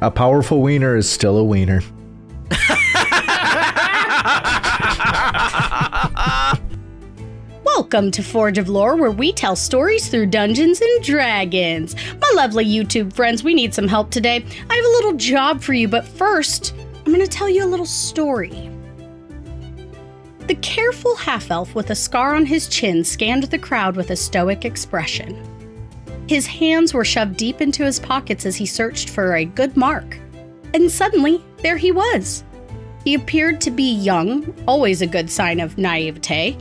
A powerful wiener is still a wiener. Welcome to Forge of Lore, where we tell stories through Dungeons and Dragons. My lovely YouTube friends, we need some help today. I have a little job for you, but first, I'm going to tell you a little story. The careful half-elf with a scar on his chin scanned the crowd with a stoic expression. His hands were shoved deep into his pockets as he searched for a good mark. And suddenly, there he was. He appeared to be young, always a good sign of naivete.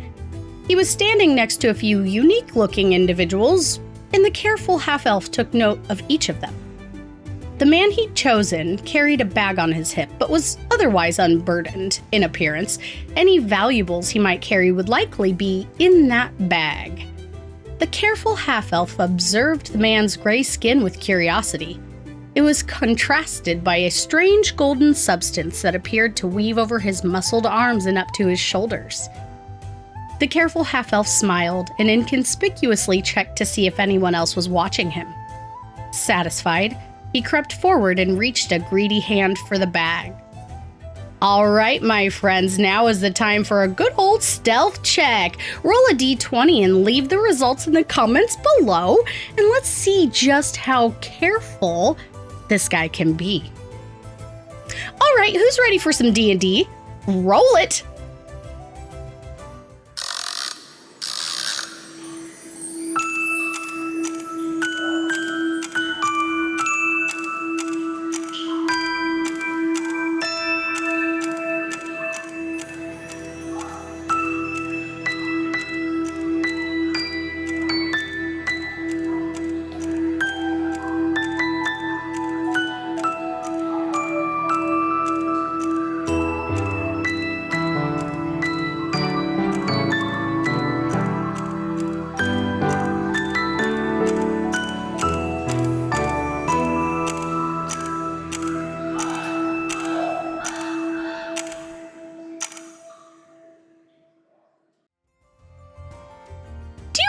He was standing next to a few unique-looking individuals, and the careful half-elf took note of each of them. The man he'd chosen carried a bag on his hip, but was otherwise unburdened in appearance. Any valuables he might carry would likely be in that bag. The careful half-elf observed the man's gray skin with curiosity. It was contrasted by a strange golden substance that appeared to weave over his muscled arms and up to his shoulders. The careful half-elf smiled and inconspicuously checked to see if anyone else was watching him. Satisfied, he crept forward and reached a greedy hand for the bag. All right, my friends, now is the time for a good old stealth check. Roll a d20 and leave the results in the comments below, and let's see just how careful this guy can be. All right, who's ready for some D&D? Roll it!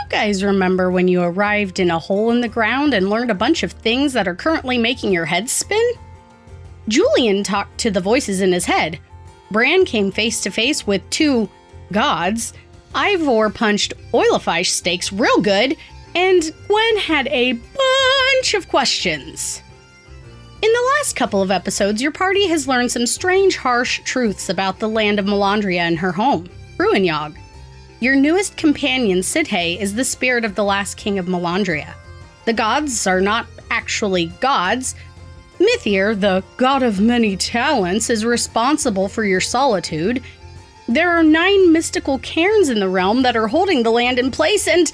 Guys, remember when you arrived in a hole in the ground and learned a bunch of things that are currently making your head spin? Julian talked to the voices in his head. Bran came face to face with two gods. Ivor punched oilifish steaks real good, and Gwen had a bunch of questions. In the last couple of episodes, your party has learned some strange, harsh truths about the land of Melandria and her home, Ruinyog. Your newest companion, Sidhe, is the spirit of the last king of Melandria. The gods are not actually gods. Mithir, the god of many talents, is responsible for your solitude. There are 9 mystical cairns in the realm that are holding the land in place, and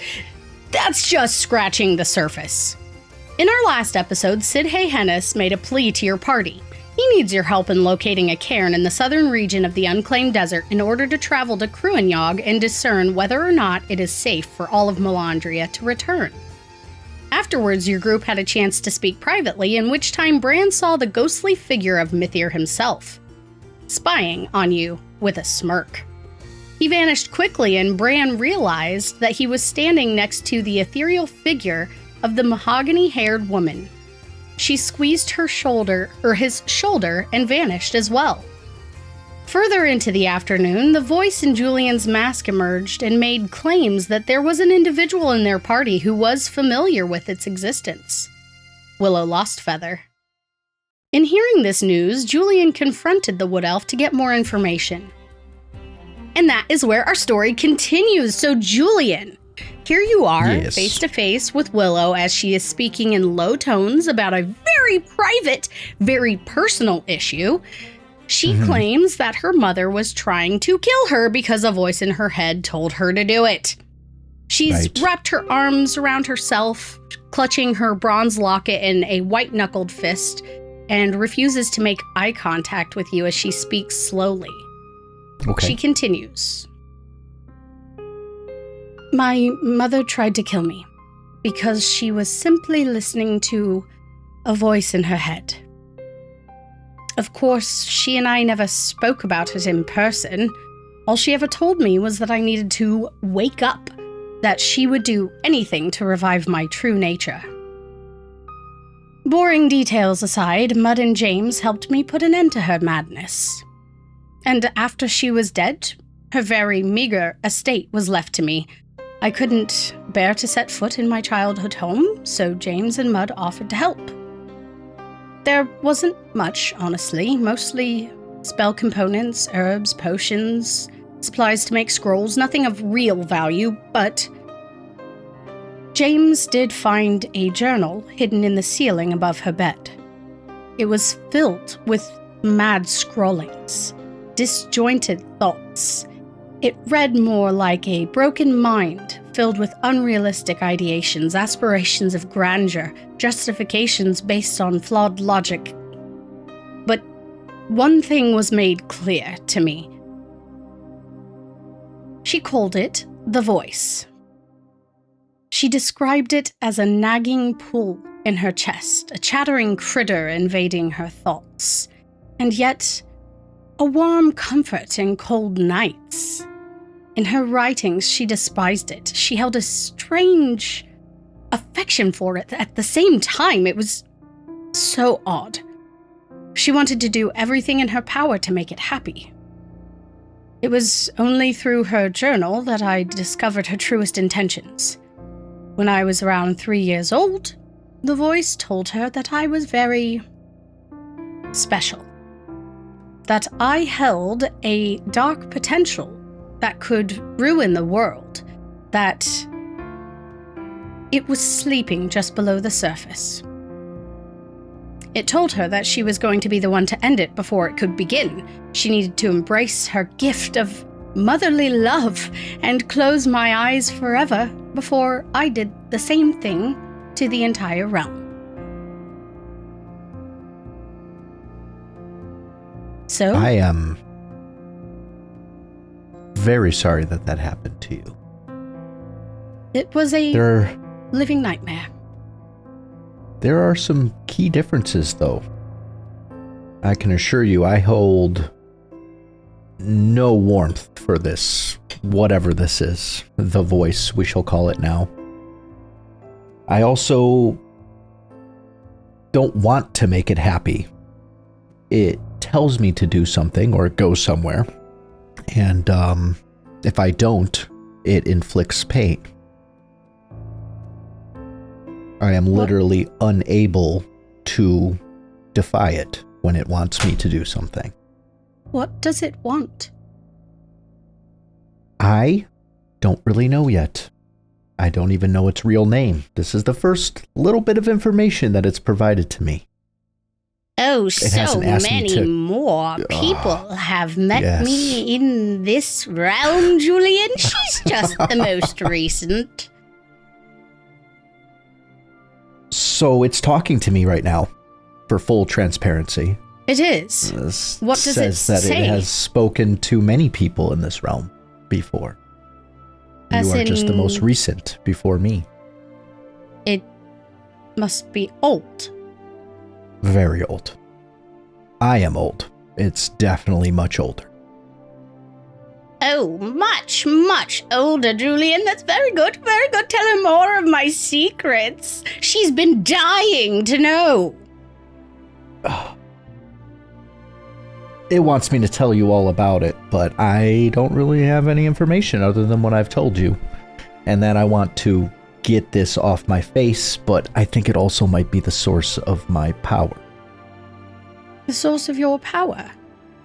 that's just scratching the surface. In our last episode, Sidhe Hennis made a plea to your party. He needs your help in locating a cairn in the southern region of the Unclaimed Desert in order to travel to Cruinyog and discern whether or not it is safe for all of Melandria to return. Afterwards, your group had a chance to speak privately, in which time Bran saw the ghostly figure of Mithir himself, spying on you with a smirk. He vanished quickly, and Bran realized that he was standing next to the ethereal figure of the mahogany-haired woman. She squeezed his shoulder, and vanished as well. Further into the afternoon, the voice in Julian's mask emerged and made claims that there was an individual in their party who was familiar with its existence. Willow Lostfeather. In hearing this news, Julian confronted the Wood Elf to get more information. And that is where our story continues. So Julian, here you are, face to face with Willow as she is speaking in low tones about a very private, very personal issue. She claims that her mother was trying to kill her because a voice in her head told her to do it. She's wrapped her arms around herself, clutching her bronze locket in a white-knuckled fist, and refuses to make eye contact with you as she speaks slowly. Okay. She continues. My mother tried to kill me because she was simply listening to a voice in her head. Of course, she and I never spoke about it in person. All she ever told me was that I needed to wake up, that she would do anything to revive my true nature. Boring details aside, Mud and James helped me put an end to her madness. And after she was dead, her very meager estate was left to me. I couldn't bear to set foot in my childhood home, so James and Mud offered to help. There wasn't much, honestly, mostly spell components, herbs, potions, supplies to make scrolls, nothing of real value, but James did find a journal hidden in the ceiling above her bed. It was filled with mad scrawlings, disjointed thoughts. It read more like a broken mind filled with unrealistic ideations, aspirations of grandeur, justifications based on flawed logic. But one thing was made clear to me. She called it the voice. She described it as a nagging pull in her chest, a chattering critter invading her thoughts, and yet a warm comfort in cold nights. In her writings, she despised it. She held a strange affection for it at the same time. It was so odd. She wanted to do everything in her power to make it happy. It was only through her journal that I discovered her truest intentions. When I was around 3 years old, the voice told her that I was very special. That I held a dark potential that could ruin the world. That it was sleeping just below the surface. It told her that she was going to be the one to end it before it could begin. She needed to embrace her gift of motherly love and close my eyes forever before I did the same thing to the entire realm. So? I am very sorry that that happened to you. It was a living nightmare. There are some key differences, though. I can assure you I hold no warmth for this, whatever this is, the voice, we shall call it now. I also don't want to make it happy. It tells me to do something or go somewhere, and if I don't, it inflicts pain. I am literally unable to defy it when it wants me to do something. What does it want? I don't really know yet. I don't even know its real name. This is the first little bit of information that it's provided to me. Oh, so many more people have met me in this realm, Julian. She's just the most recent. So it's talking to me right now, for full transparency. It is. What does it say? Says that it has spoken to many people in this realm before. You are just the most recent before me. It must be old. Very old. I am old. It's definitely much older. Oh, much, much older, Julian. That's very good, very good. Tell her more of my secrets. She's been dying to know. It wants me to tell you all about it, but I don't really have any information other than what I've told you. And that I want to get this off my face, but I think it also might be the source of my power. The source of your power?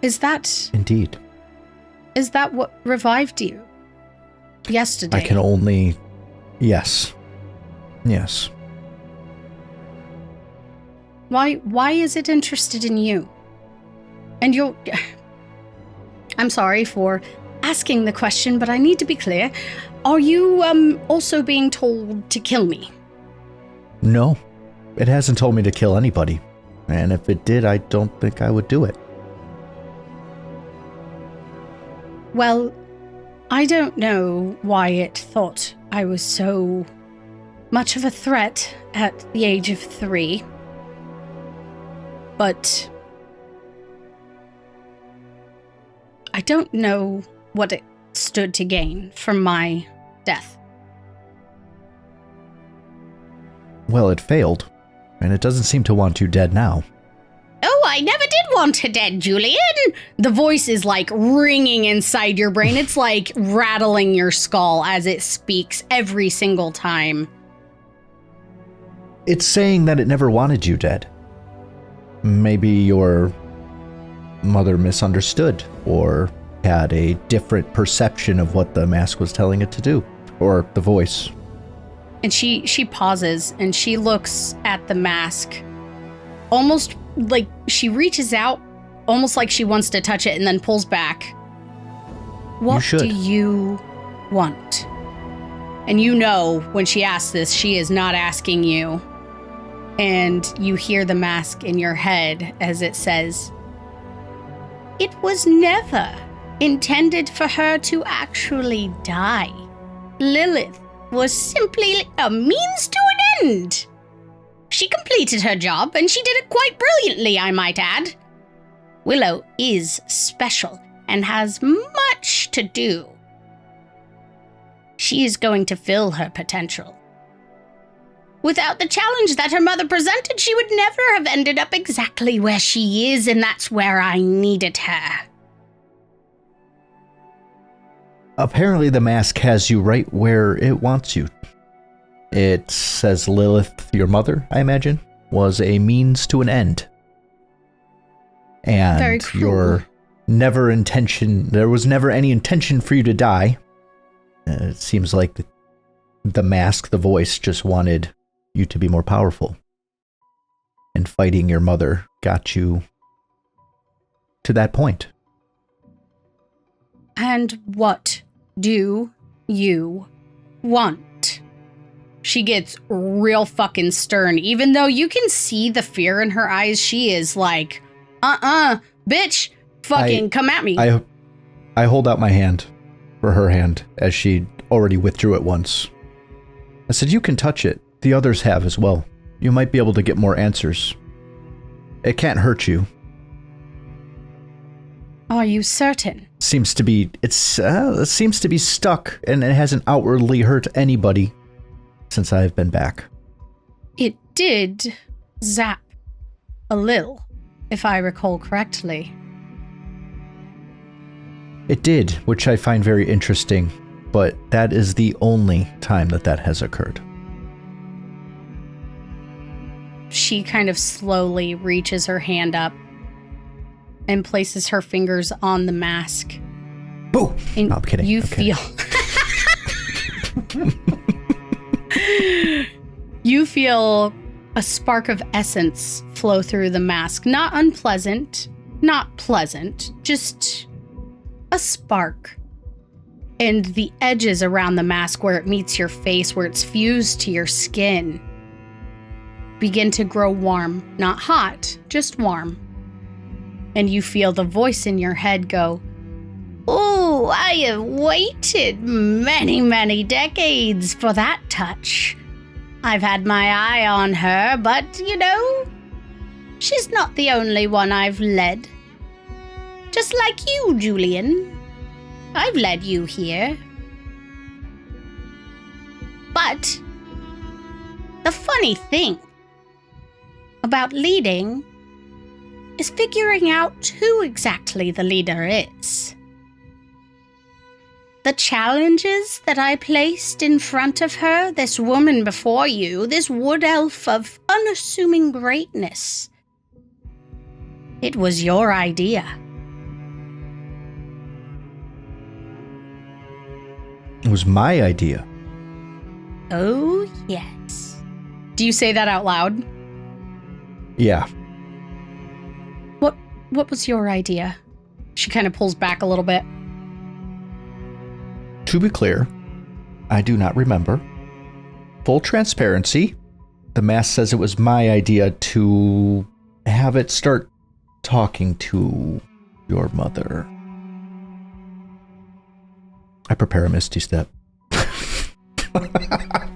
Is that... Indeed. Is that what revived you? Yesterday? I can only... Yes. Yes. Why is it interested in you? And you're... I'm sorry for asking the question, but I need to be clear. Are you, also being told to kill me? No. It hasn't told me to kill anybody. And if it did, I don't think I would do it. Well, I don't know why it thought I was so much of a threat at the age of 3. But I don't know what it stood to gain from my death. Well, it failed. and it doesn't seem to want you dead now. Oh, I never did want her dead, Julian. The voice is like ringing inside your brain. It's like rattling your skull as it speaks every single time. It's saying that it never wanted you dead. Maybe your mother misunderstood or had a different perception of what the mask was telling it to do, or the voice. And she pauses and she looks at the mask, almost like she reaches out, almost like she wants to touch it, and then pulls back. What do you want? And you know when she asks this, she is not asking you. And you hear the mask in your head as it says, "It was never intended for her to actually die. Lilith was simply a means to an end. She completed her job, and she did it quite brilliantly, I might add. Willow is special and has much to do. She is going to fill her potential. Without the challenge that her mother presented, she would never have ended up exactly where she is, and that's where I needed her." Apparently the mask has you right where it wants you. It says Lilith, your mother, I imagine, was a means to an end. And Very cool. there was never any intention for you to die. It seems like the mask, the voice, just wanted you to be more powerful. And fighting your mother got you to that point. "And what do you want?" She gets real fucking stern. Even though you can see the fear in her eyes, she is like, bitch, fucking come at me. I hold out my hand for her hand, as she already withdrew it once. I said, "You can touch it. The others have as well. You might be able to get more answers. It can't hurt you." Are you certain? It seems to be stuck, and it hasn't outwardly hurt anybody since I've been back. It did zap a little, if I recall correctly. It did, which I find very interesting, but that is the only time that has occurred. She kind of slowly reaches her hand up and places her fingers on the mask. Boo! And no, I'm kidding. You feel... You feel a spark of essence flow through the mask. Not unpleasant, not pleasant, just a spark. And the edges around the mask where it meets your face, where it's fused to your skin, begin to grow warm. Not hot, just warm. And you feel the voice in your head go, "Oh, I have waited many, many decades for that touch. I've had my eye on her, but, she's not the only one I've led. Just like you, Julian. I've led you here. But the funny thing about leading is figuring out who exactly the leader is. The challenges that I placed in front of her, this woman before you, this wood elf of unassuming greatness, it was your idea." It was my idea. Oh, yes. Do you say that out loud? Yeah. What was your idea? She kind of pulls back a little bit. To be clear, I do not remember. Full transparency, the mask says it was my idea to have it start talking to your mother. I prepare a misty step.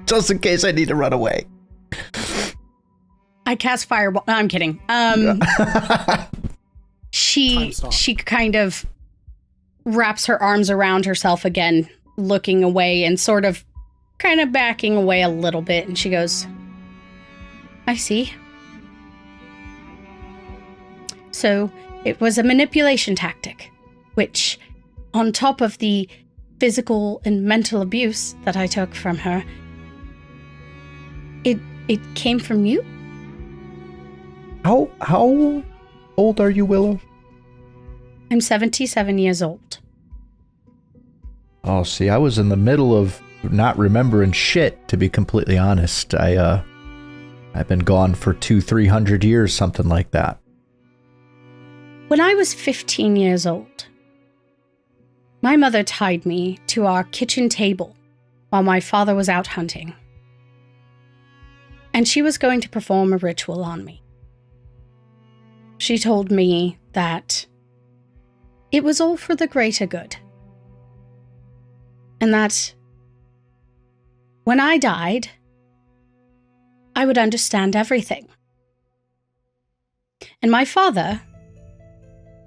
Just in case I need to run away. I cast fireball. No, I'm kidding. She kind of wraps her arms around herself again, looking away and sort of kind of backing away a little bit. And she goes, "I see. also, it was a manipulation tactic, which, on top of the physical and mental abuse that I took from her, it came from you? How old are you, Willow? I'm 77 years old. Oh, see, I was in the middle of not remembering shit, to be completely honest. I've been gone for 200-300 years, something like that. When I was 15 years old, my mother tied me to our kitchen table while my father was out hunting. And she was going to perform a ritual on me. She told me that it was all for the greater good. And that when I died, I would understand everything. And my father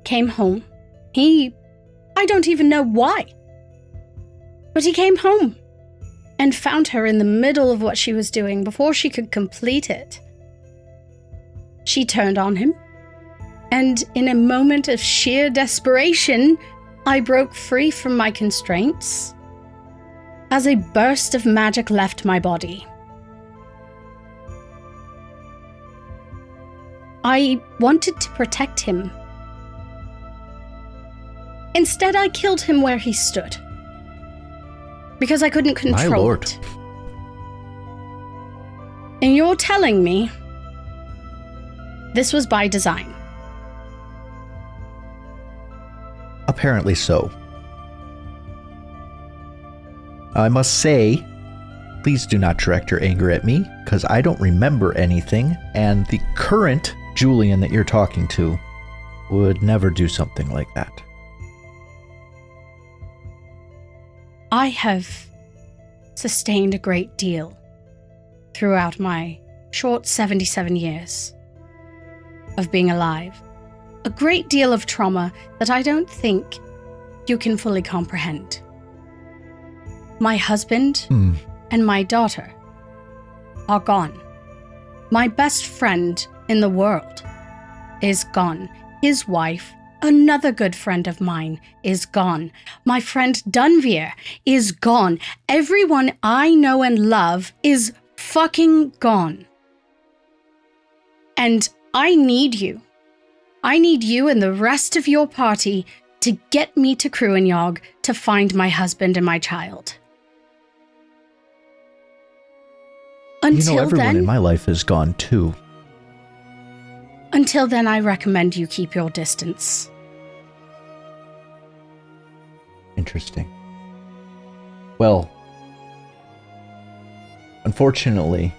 came home. I don't even know why, but he came home and found her in the middle of what she was doing before she could complete it. She turned on him, and in a moment of sheer desperation, I broke free from my constraints as a burst of magic left my body. I wanted to protect him. Instead, I killed him where he stood, because I couldn't control My lord. it. And you're telling me this was by design? Apparently so. I must say, please do not direct your anger at me, because I don't remember anything, and the current Julian that you're talking to would never do something like that. I have sustained a great deal throughout my short 77 years of being alive. A great deal of trauma that I don't think you can fully comprehend. My husband and my daughter are gone. My best friend in the world is gone. His wife, another good friend of mine, is gone. My friend Dunvier is gone. Everyone I know and love is fucking gone. And I need you. I need you and the rest of your party to get me to Cruinyog to find my husband and my child. Until everyone then, in my life is gone too. Until then, I recommend you keep your distance. Interesting. Well, unfortunately,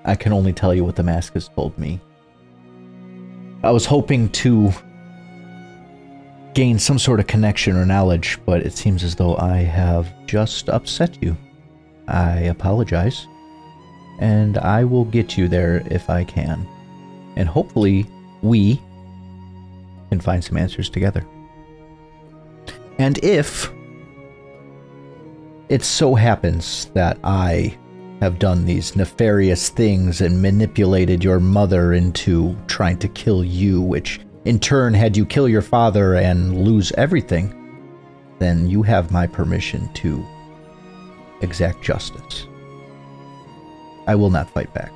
I can only tell you what the mask has told me. I was hoping to gain some sort of connection or knowledge, but it seems as though I have just upset you. I apologize, and I will get you there if I can. And hopefully, we can find some answers together. And if it so happens that I have done these nefarious things and manipulated your mother into trying to kill you, which in turn had you kill your father and lose everything, then you have my permission to exact justice. I will not fight back.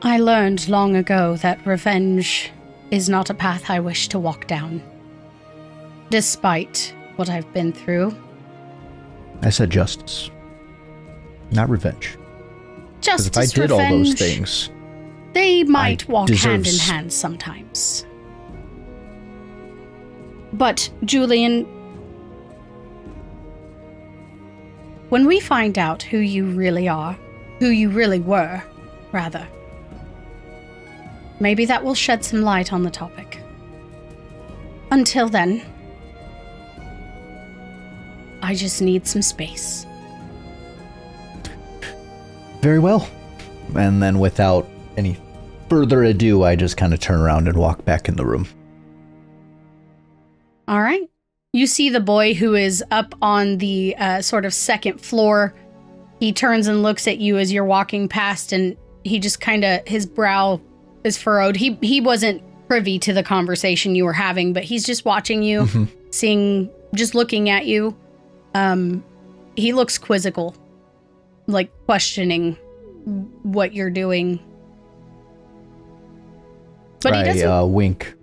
I learned long ago that revenge is not a path I wish to walk down. Despite what I've been through. I said justice, not revenge. Justice, if I did revenge, all those things, they might walk deserve hand in hand sometimes. But, Julian, when we find out who you really are, who you really were, rather, maybe that will shed some light on the topic. Until then, I just need some space. Very well. And then without any further ado, I just kind of turn around and walk back in the room. All right. You see the boy who is up on the sort of second floor. He turns and looks at you as you're walking past, and he just kind of, his brow is furrowed. He wasn't privy to the conversation you were having, but he's just watching you, just looking at you. He looks quizzical, like questioning what you're doing. But he doesn't wink.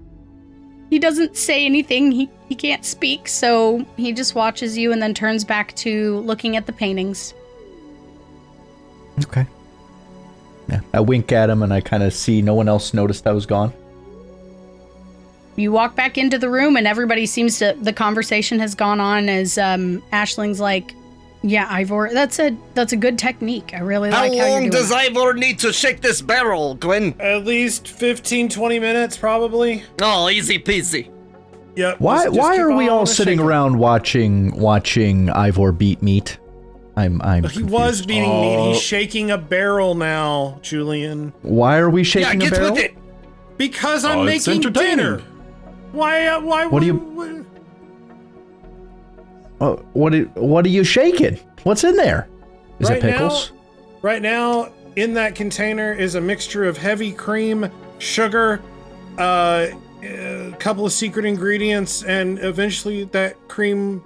He doesn't say anything. He can't speak, so he just watches you and then turns back to looking at the paintings. Okay. Yeah, I wink at him and I kind of see no one else noticed I was gone. You walk back into the room and everybody seems to, the conversation has gone on as Ashling's like, yeah, Ivor, that's a good technique. I really like how you're doing. How long does Ivor need to shake this barrel, Gwen? At least 15, 20 minutes, probably. Oh, easy peasy. Yep. Why are we all sitting shaker. around watching Ivor beat meat? I'm He was beating meat. He's shaking a barrel now, Julian. Why are we shaking a get barrel? with it. Because I'm it's making entertaining. dinner. Why? What do you? What are you shaking? What's in there? Is it pickles? Right now, in that container is a mixture of heavy cream, sugar, a couple of secret ingredients, and eventually that cream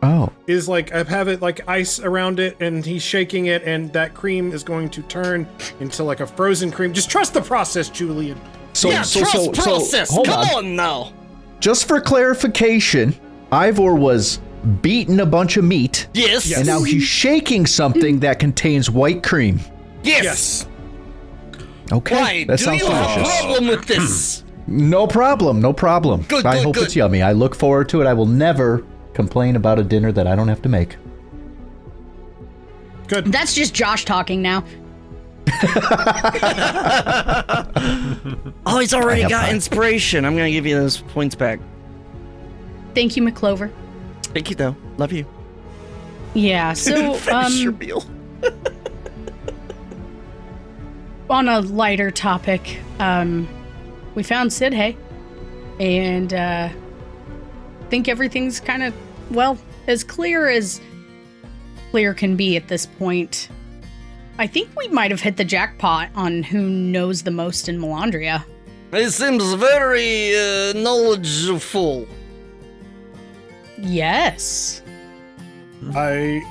is like, I have it like ice around it, and he's shaking it, and that cream is going to turn into like a frozen cream. Just trust the process, Julian. Process. Hold Come on now. Just for clarification, Ivor was beating a bunch of meat. Yes. And now he's shaking something that contains white cream. Yes. Okay. Why? That Do sounds you have a delicious. problem with this? No problem. Good, I hope good. it's yummy. I look forward to it. I will never complain about a dinner that I don't have to make. Good. That's just Josh talking now. Oh, he's already have got time. inspiration. I'm going to give you those points back. Thank you, McClover. Thank you, though. Love you. Yeah, so Finish your meal. on a lighter topic, we found Sidhe, and think everything's kind of, well, as clear can be at this point. I think we might have hit the jackpot on who knows the most in Melandria. He seems very knowledgeful. Yes. I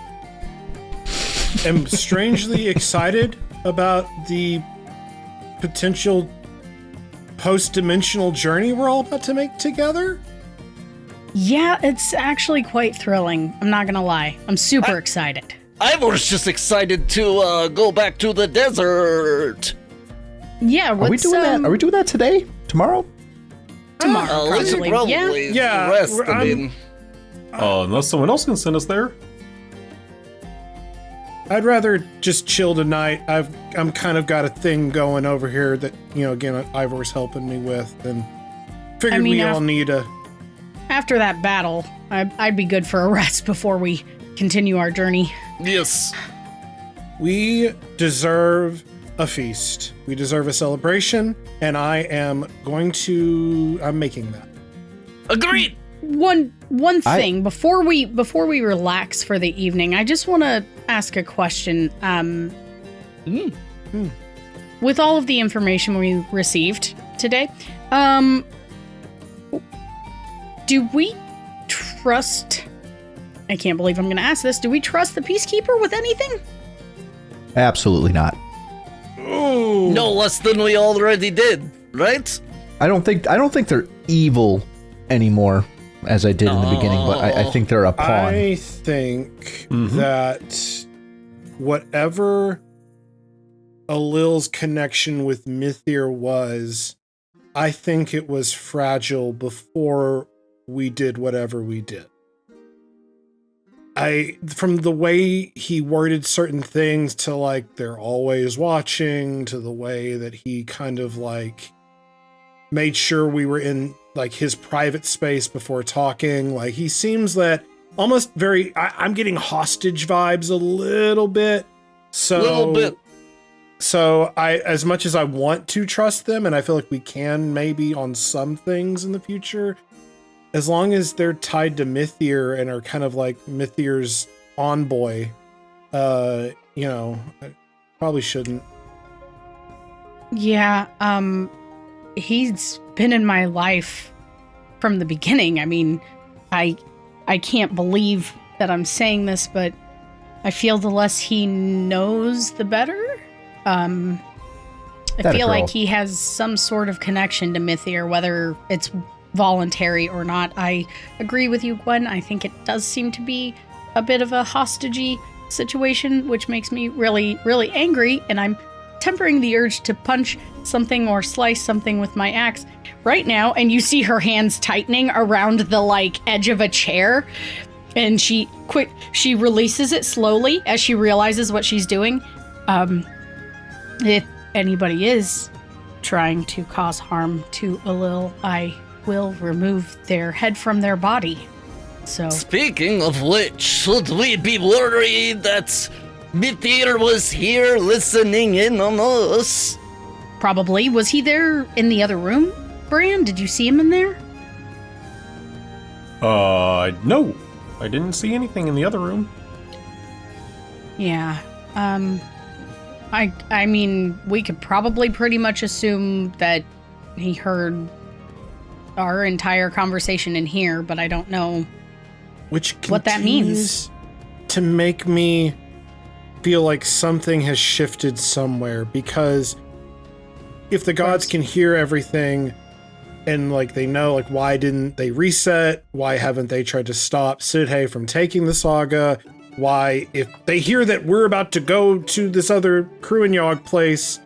am strangely excited about the potential post-dimensional journey we're all about to make together. Yeah, it's actually quite thrilling. I'm not gonna lie. I'm super excited. I was just excited to go back to the desert. Yeah, Are we doing that? Are we doing that today? Tomorrow? tomorrow? Probably. Yeah. Yeah, Rest, I I'm- mean. Unless someone else can send us there. I'd rather just chill tonight. I'm kind of got a thing going over here that, again, Ivor's helping me with, and figured we all need a... After that battle, I'd be good for a rest before we continue our journey. Yes. We deserve a feast. We deserve a celebration, and I'm making that. Agreed. One thing before we relax for the evening, I just want to ask a question. With all of the information we received today, do we trust? I can't believe I'm going to ask this. Do we trust the Peacekeeper with anything? Absolutely not. Ooh. No less than we already did, right? I don't think they're evil anymore, as I did in the beginning, but I think they're a pawn. I think that whatever Alil's connection with Mythir was, I think it was fragile before we did whatever we did. From the way he worded certain things to like, they're always watching, to the way that he kind of like made sure we were in like his private space before talking. Like he seems that almost very, I'm getting hostage vibes a little bit. So as much as I want to trust them, and I feel like we can maybe on some things in the future, as long as they're tied to Mythir and are kind of like Mythir's envoy, I probably shouldn't. Yeah, he's been in my life from the beginning. I mean, I can't believe that I'm saying this, but I feel the less he knows, the better. I feel like he has some sort of connection to Mythier, whether it's voluntary or not. I agree with you, Gwen. I think it does seem to be a bit of a hostage-y situation, which makes me really, really angry, and I'm tempering the urge to punch something or slice something with my axe right now. And you see her hands tightening around the edge of a chair, and she releases it slowly as she realizes what she's doing. If anybody is trying to cause harm to Alil, I will remove their head from their body. So, speaking of which, should we be worried that Mythier was here listening in on us? Probably. Was he there in the other room, Bran? Did you see him in there? No. I didn't see anything in the other room. Yeah. I mean, we could probably pretty much assume that he heard our entire conversation in here, but I don't know what that means. To make me feel like something has shifted somewhere, because if the gods can hear everything and they know, why didn't they reset? Why haven't they tried to stop Sidhe from taking the Saga? Why, if they hear that we're about to go to this other Kruinyog place,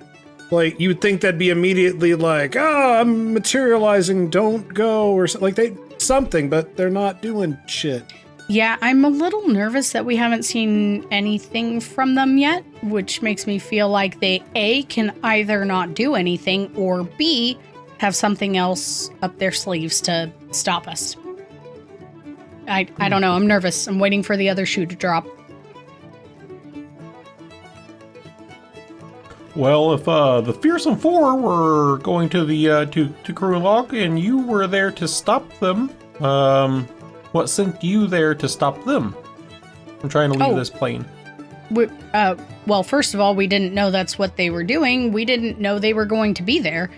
you would think that'd be immediately I'm materializing, don't go, or something, but they're not doing shit. Yeah, I'm a little nervous that we haven't seen anything from them yet, which makes me feel like they, A, can either not do anything, or B, have something else up their sleeves to stop us. I don't know, I'm nervous. I'm waiting for the other shoe to drop. Well, if the Fearsome Four were going to the to Kruinyog and you were there to stop them, what sent you there to stop them? I'm trying to leave this plane. Well, first of all, we didn't know that's what they were doing. We didn't know they were going to be there.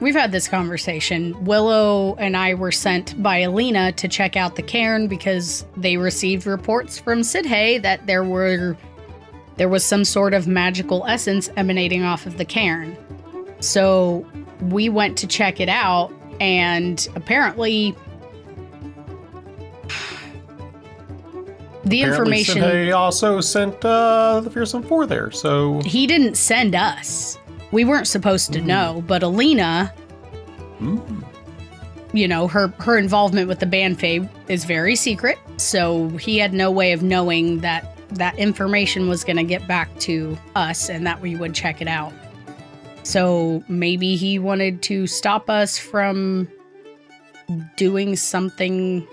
We've had this conversation. Willow and I were sent by Alina to check out the cairn because they received reports from Sidhe that there was some sort of magical essence emanating off of the cairn. So we went to check it out, and apparently information... Sidhe also sent the Fearsome Four there, so... He didn't send us. We weren't supposed to know, but Alina, her involvement with the Banfey is very secret, so he had no way of knowing that information was going to get back to us and that we would check it out. So maybe he wanted to stop us from doing something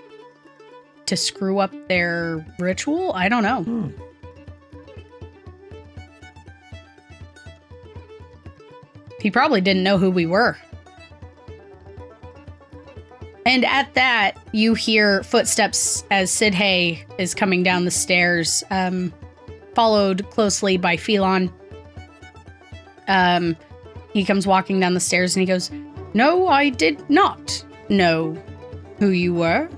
to screw up their ritual? I don't know. He probably didn't know who we were. And at that, you hear footsteps as Sidhe is coming down the stairs, followed closely by Phelan. He comes walking down the stairs and he goes, "No, I did not know who you were.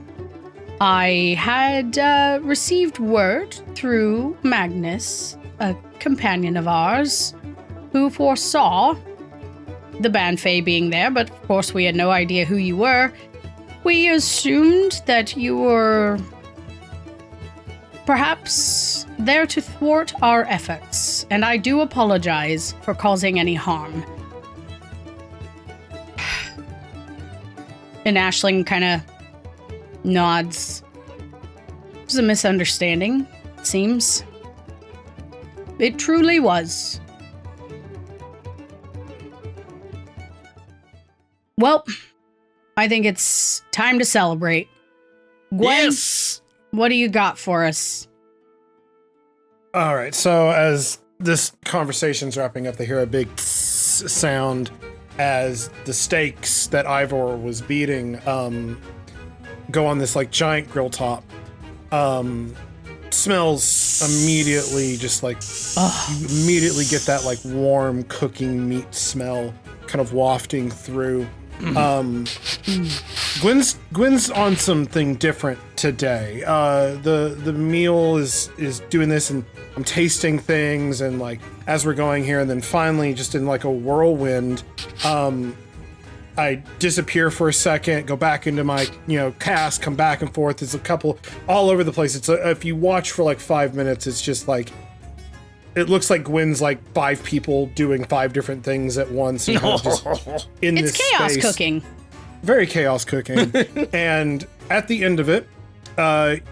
I had received word through Magnus, a companion of ours, who foresaw the Banfey being there, but of course we had no idea who you were. We assumed that you were perhaps there to thwart our efforts, and I do apologize for causing any harm." And Aisling kind of nods. It was a misunderstanding, it seems. It truly was. Well, I think it's time to celebrate. Gwen, Yes! What do you got for us? All right, so as this conversation's wrapping up, they hear a big sound as the stakes that Ivor was beating go on this giant grill top. Smells immediately, just you immediately get that warm cooking meat smell kind of wafting through. Gwen's on something different today. The meal is doing this, and I'm tasting things, and like as we're going here, and then finally, just in like a whirlwind, I disappear for a second, go back into my cast, come back and forth. There's a couple all over the place. If you watch for like 5 minutes, it's just like it looks like Gwen's like 5 people doing 5 different things at once. And kind of just in It's this chaos space. cooking. Very chaos cooking. And at the end of it,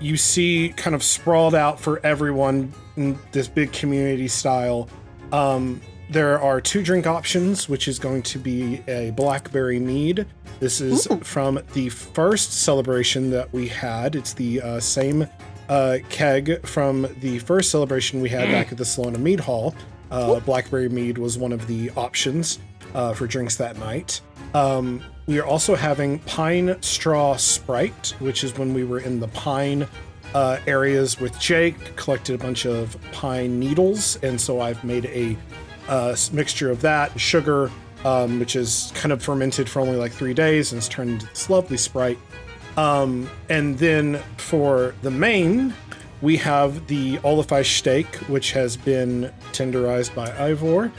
you see kind of sprawled out for everyone in this big community style. There are 2 drink options, which is going to be a blackberry mead. This is from the first celebration that we had. It's the same keg from the first celebration we had back at the Salona Mead Hall. Blackberry mead was one of the options for drinks that night. We are also having pine straw Sprite, which is when we were in the pine areas with Jake, collected a bunch of pine needles, and so I've made a mixture of that, sugar, which is kind of fermented for only like 3 days, and it's turned into this lovely Sprite. And then for the main, we have the Olafeist steak, which has been tenderized by Ivor,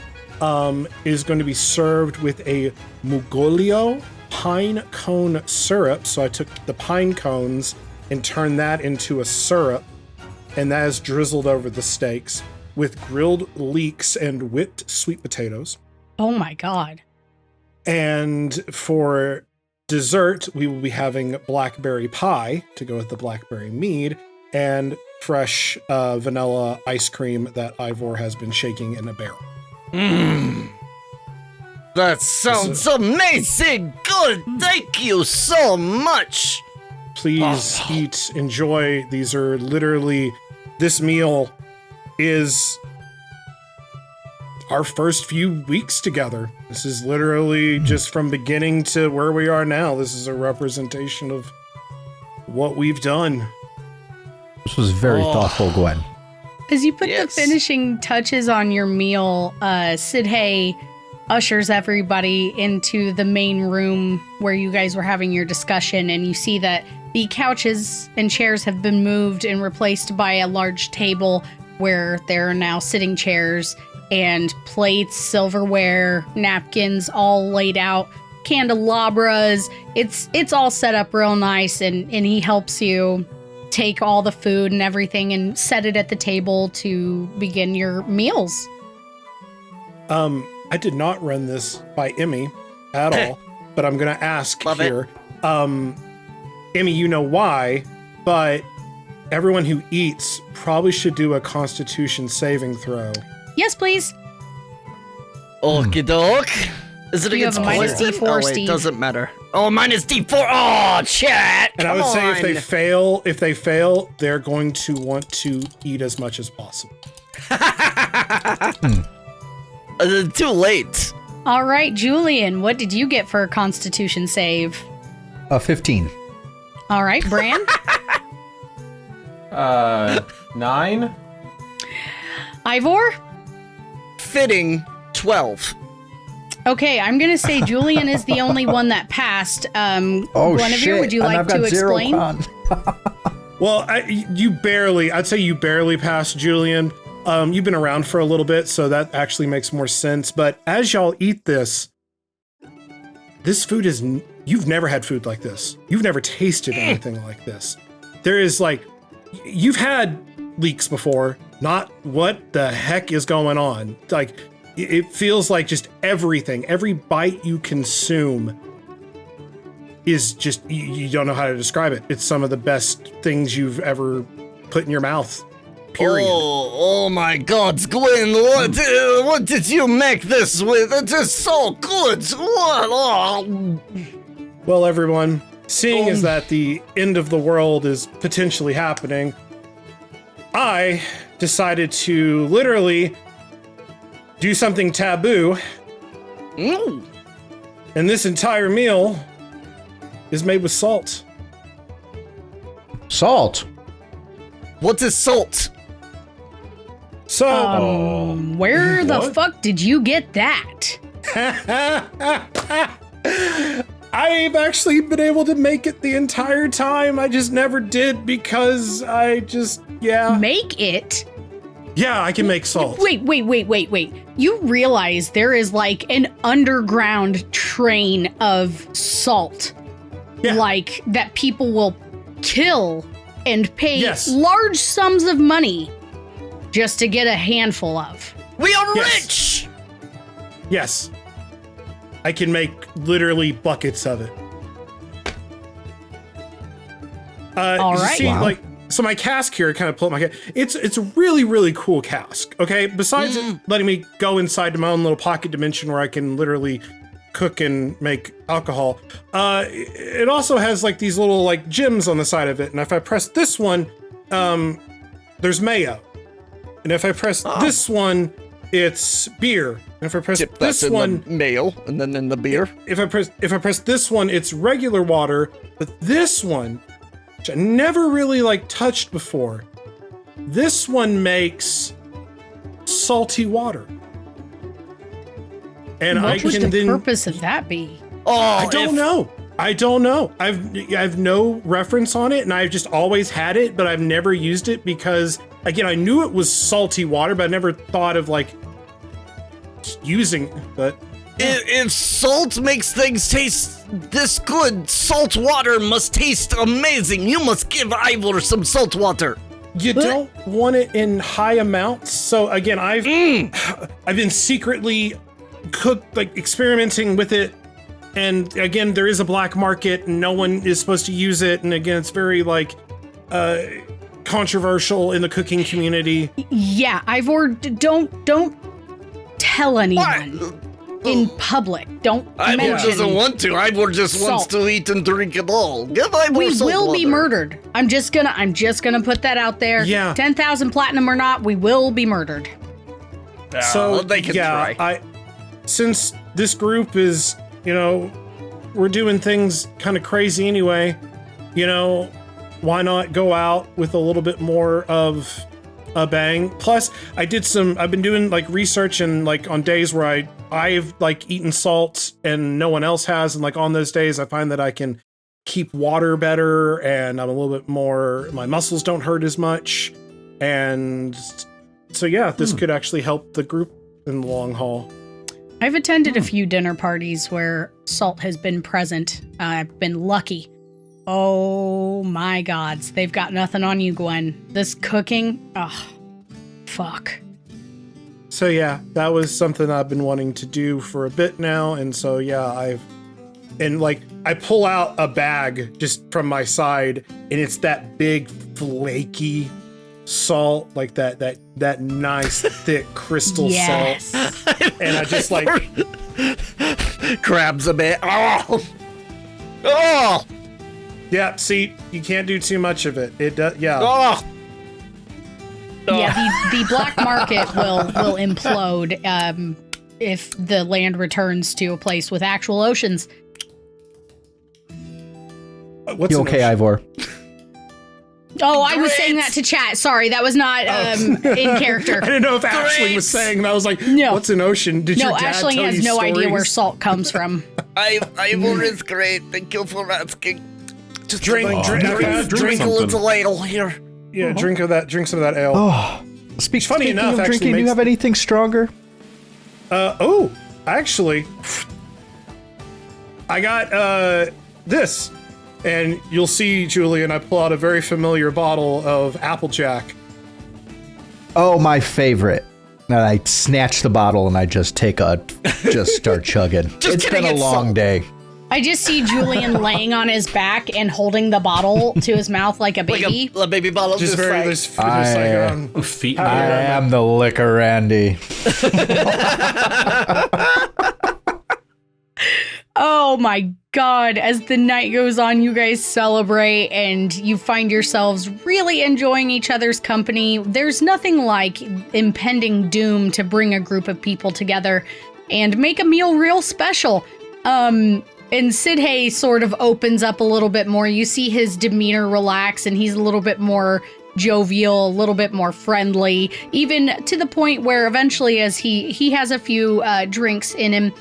is going to be served with a Mugolio pine cone syrup. So I took the pine cones and turned that into a syrup, and that is drizzled over the steaks with grilled leeks and whipped sweet potatoes. Oh my God. And for dessert, we will be having blackberry pie to go with the blackberry mead, and fresh vanilla ice cream that Ivor has been shaking in a barrel. That sounds amazing! Good! Thank you so much! Please eat, enjoy. These are literally, this meal is our first few weeks together. This is literally just from beginning to where we are now. This is a representation of what we've done. This was very thoughtful, Gwen. As you put the finishing touches on your meal, Sidhay ushers everybody into the main room where you guys were having your discussion, and you see that the couches and chairs have been moved and replaced by a large table where there are now sitting chairs and plates, silverware, napkins all laid out, candelabras. It's all set up real nice, and he helps you take all the food and everything and set it at the table to begin your meals. I did not run this by Emmy at all, but I'm going to ask Love here. Emmy, you know why, but everyone who eats probably should do a Constitution saving throw. Yes, please. Okie doke. Is it You against have a minus poison? D4, Oh, wait, Steve. doesn't matter. Oh, minus D4. Oh, chat. And I would say if they on. fail, they're going to want to eat as much as possible. Too late. All right, Julian, what did you get for a Constitution save? 15. All right, Bran. 9. Ivor? Fitting 12. Okay, I'm going to say Julian is the only one that passed. Guinevere, would you And like I've got to zero explain? con. Well, I'd say you barely passed, Julian. You've been around for a little bit, so that actually makes more sense. But as y'all eat this food is, you've never had food like this. You've never tasted anything like this. There is like, you've had leeks before, not what the heck is going on. Like, it feels like just everything, every bite you consume is just, you don't know how to describe it. It's some of the best things you've ever put in your mouth, period. Oh my God, Gwen, what did you make this with? It is so good. What? Oh. Well, everyone, seeing as that the end of the world is potentially happening, I decided to literally do something taboo. And this entire meal is made with salt. Salt. What is salt? So, Where the What? fuck did you get that? I've actually been able to make it the entire time. I just never did because Make it? Yeah, I can make salt. Wait. You realize there is like an underground train of salt. Yeah. Like that people will kill and pay Yes. large sums of money just to get a handful of. We are Yes. rich! Yes. I can make literally buckets of it. All right. See, Wow. so my cask here, kind of pull up my cask. It's a really, really cool cask. Okay, besides it letting me go inside to my own little pocket dimension where I can literally cook and make alcohol. It also has like these little like gems on the side of it, and if I press this one, there's mayo, and if I press this one, it's beer. And if I press Dip this that in one, the mayo and then in the beer. if I press this one, it's regular water. But this one, which I never really like touched before, this one makes salty water. And What would the purpose of that be? Oh, I don't know. I don't know. I've no reference on it, and I've just always had it, but I've never used it because, again, I knew it was salty water, but I never thought of like using it. But If salt makes things taste this good, salt water must taste amazing. You must give Ivor some salt water. you don't want it in high amounts. So again, I've been secretly experimenting with it. And again, there is a black market and no one is supposed to use it. And again, it's very controversial in the cooking community. Yeah, Ivor, don't tell anyone in public. Don't Ivor mention. doesn't want to. Ivor just wants salt. to eat and drink it all. Give Ivor We salt will be water. murdered. I'm just gonna put that out there. Yeah. 10,000 platinum or not, we will be murdered. So they can try. Since this group is, we're doing things kind of crazy anyway, why not go out with a little bit more of a bang? Plus, I've been doing research and on days where I've eaten salt and no one else has, and on those days I find that I can keep water better and I'm a little bit more, my muscles don't hurt as much. And so yeah, this could actually help the group in the long haul. I've attended a few dinner parties where salt has been present. I've been lucky. Oh my gods, they've got nothing on you, Gwen. This cooking, fuck. So yeah, that was something I've been wanting to do for a bit now, and so yeah, I pull out a bag just from my side, and it's that big flaky salt, that nice thick crystal Yes. salt, and I just grabs a bit. Oh! yeah. See, you can't do too much of it. It does, yeah. Oh! Yeah, the black market will implode if the land returns to a place with actual oceans. What's You an okay, ocean? Ivor? Oh, I was saying that to chat. Sorry, that was not in character. I didn't know if Ashley was saying that. I was like, No. what's an ocean? Did No, your dad Aisling tell has you no idea where stories? salt comes from. Ivor is great. Thank you for asking. Just Drink a something. little ale here. Yeah, drink some of that ale. Oh, Funny speaking enough, of actually drinking, do you makes- have anything stronger? Actually, I got this, and you'll see, Julian, I pull out a very familiar bottle of Applejack. Oh, my favorite. And I snatch the bottle and I just start chugging. It's been kidding, a it's long salt. day. I just see Julian laying on his back and holding the bottle to his mouth like a baby. Like a baby bottle. Just very, there's Feet in the I air. am the liquor Randy. Oh my god, as the night goes on, you guys celebrate and you find yourselves really enjoying each other's company. There's nothing like impending doom to bring a group of people together and make a meal real special. And Sidhay sort of opens up a little bit more. You see his demeanor relax and he's a little bit more jovial, a little bit more friendly, even to the point where eventually as he has a few drinks in him,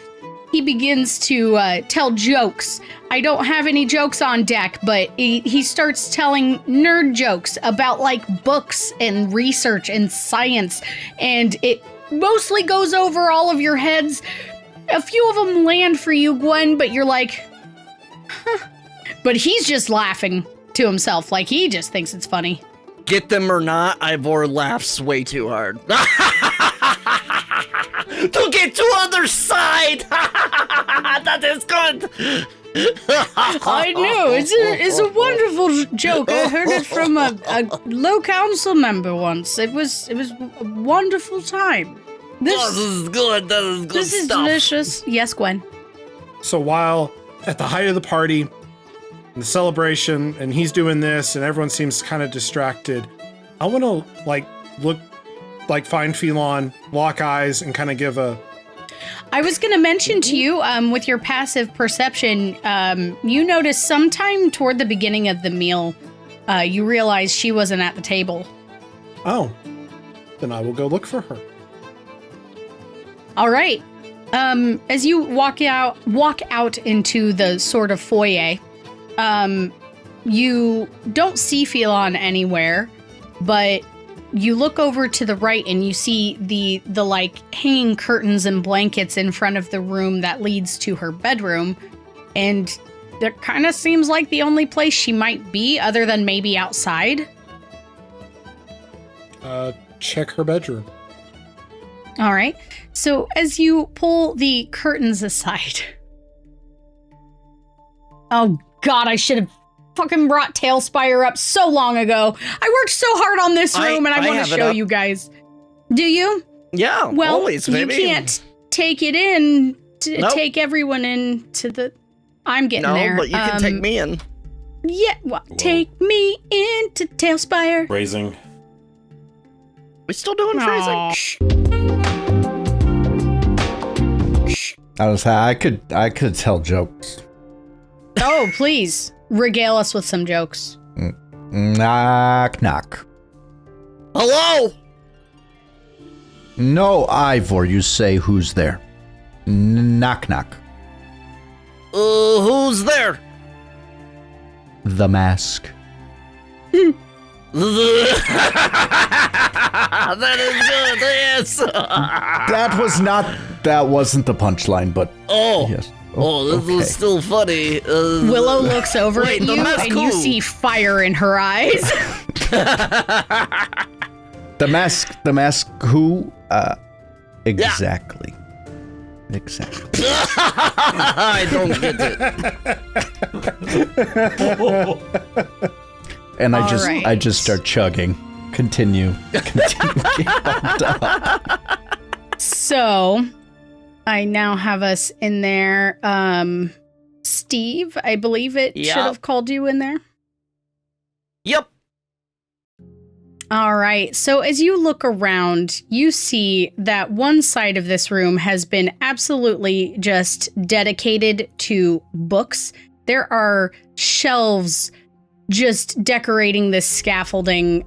he begins to tell jokes. I don't have any jokes on deck, but he starts telling nerd jokes about like books and research and science, and it mostly goes over all of your heads. A few of them land for you, Gwen, but you're like, huh. But he's just laughing to himself, like he just thinks it's funny. Get them or not, Ivor laughs way too hard. To get to other side! That is good! I know, it's a wonderful joke. I heard it from a low council member once. It was a wonderful time. This is good, that is good This is stuff. delicious. Yes, Gwen. So while at the height of the party, the celebration, and he's doing this, and everyone seems kind of distracted, I want to find Phelan, lock eyes, and kind of give a. I was going to mention to you, with your passive perception, you noticed sometime toward the beginning of the meal, you realized she wasn't at the table. Oh, then I will go look for her. All right. As you walk out into the sort of foyer, you don't see Phelan anywhere, but you look over to the right and you see the like hanging curtains and blankets in front of the room that leads to her bedroom, and that kind of seems like the only place she might be other than maybe outside. Check her bedroom. All right. So as you pull the curtains aside. Oh God, I should have fucking brought Talespire up so long ago. I worked so hard on this room and I want to show you guys. Do you? Yeah, Well, always, baby. you can't take it in to Nope. take everyone into the... I'm getting there. No, but you can take me in. Yeah, well, take me into Talespire. Raising. We still doing Aw. phrasing? I was I could tell jokes. Oh, please. Regale us with some jokes. Knock knock. Hello? No, Ivor, you say who's there. Knock knock. Who's there? The mask. That is good, yes. That wasn't the punchline, but Oh. yes. Oh, this is still funny. Willow looks over Wait, at the you mask and you who? see fire in her eyes. The mask who? Exactly. Exactly. I don't get it. And All I right. just start chugging. Continue. So, I now have us in there. Steve, I believe it Yeah. should have called you in there. Yep. All right. So as you look around, you see that one side of this room has been absolutely just dedicated to books. There are shelves just decorating this scaffolding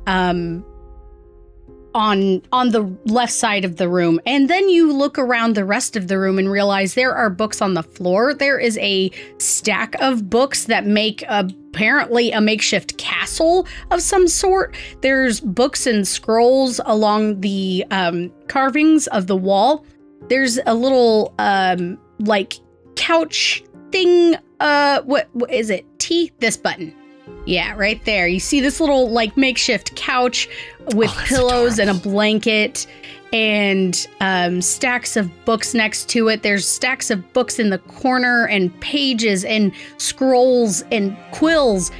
on the left side of the room. And then you look around the rest of the room and realize there are books on the floor. There is a stack of books that make apparently a makeshift castle of some sort. There's books and scrolls along the carvings of the wall. There's a little like couch thing. What is it? This button. Yeah, right there. You see this little like makeshift couch with pillows and a blanket and stacks of books next to it. There's stacks of books in the corner and pages and scrolls and quills.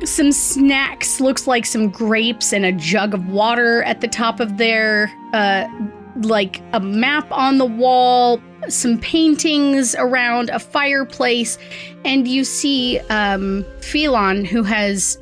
Some snacks, looks like some grapes and a jug of water at the top of there. Like a map on the wall, some paintings around a fireplace, and you see Phelan, who has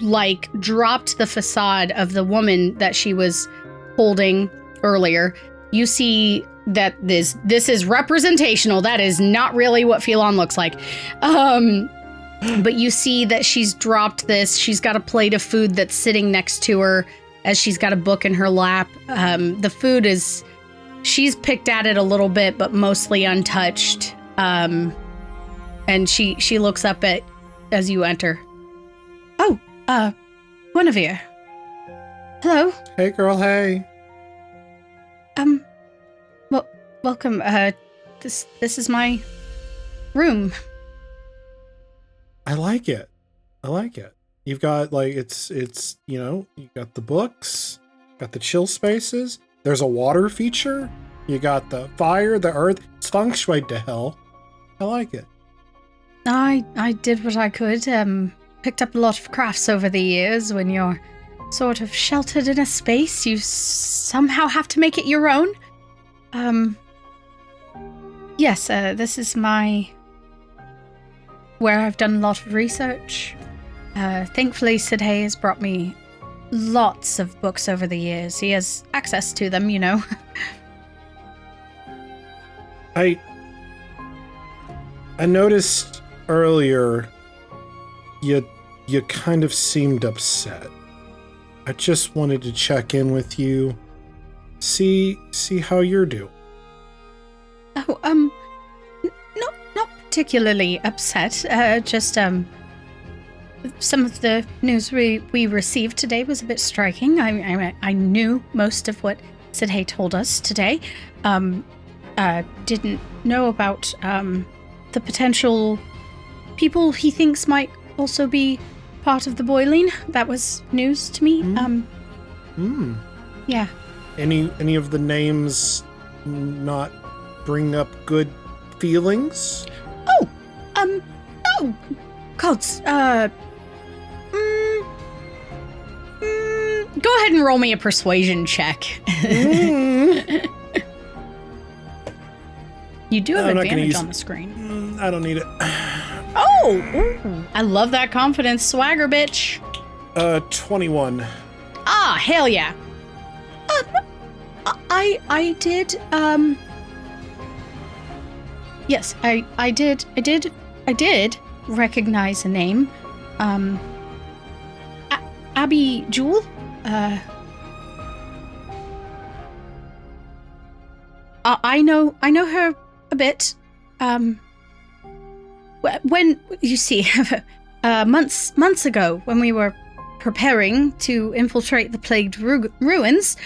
like dropped the facade of the woman that she was holding earlier. You see that this is representational. That is not really what Phelan looks like. But you see that she's dropped this. She's got a plate of food that's sitting next to her as she's got a book in her lap. The food is, she's picked at it a little bit, but mostly untouched. And she looks up at as you enter. Oh, Guinevere. Hello. Hey, girl. Hey. Well, welcome. This is my room. I like it. You've got it's you got the books, got the chill spaces. There's a water feature. You got the fire, the earth. It's feng shui to hell. I like it. I did what I could. Picked up a lot of crafts over the years. When you're sort of sheltered in a space, you somehow have to make it your own. Yes, this is where I've done a lot of research. Thankfully, Sidhay has brought me lots of books over the years. He has access to them, you know. I noticed earlier you kind of seemed upset. I just wanted to check in with you, see how you're doing. Oh, not particularly upset. Just some of the news we received today was a bit striking. I knew most of what Sidhay told us today. Didn't know about the potential people he thinks might also be part of the boiling. That was news to me. Yeah. Any of the names not bring up good feelings? Oh, gods. Go ahead and roll me a persuasion check. You do have advantage on the screen. I don't need it. Oh! I love that confidence. Swagger, bitch. 21. Ah, hell yeah. I did, yes, I did recognize a name. Abby Jewel? I know her a bit. When you see, months ago, when we were preparing to infiltrate the plagued ruins,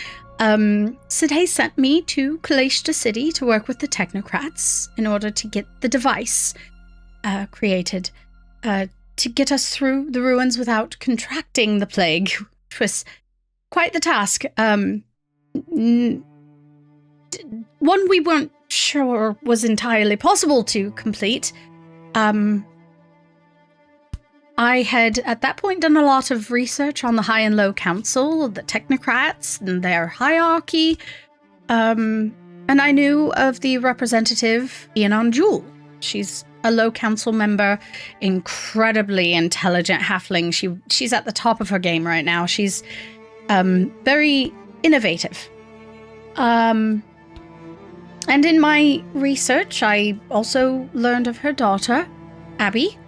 Sidhay sent me to Kalashta City to work with the technocrats in order to get the device created to get us through the ruins without contracting the plague, which was quite the task. One we weren't sure was entirely possible to complete. I had, at that point, done a lot of research on the High and Low Council, the technocrats, and their hierarchy. And I knew of the representative, Ian Jewel. She's a Low Council member, incredibly intelligent halfling. She's at the top of her game right now. She's very innovative. And in my research, I also learned of her daughter, Abby.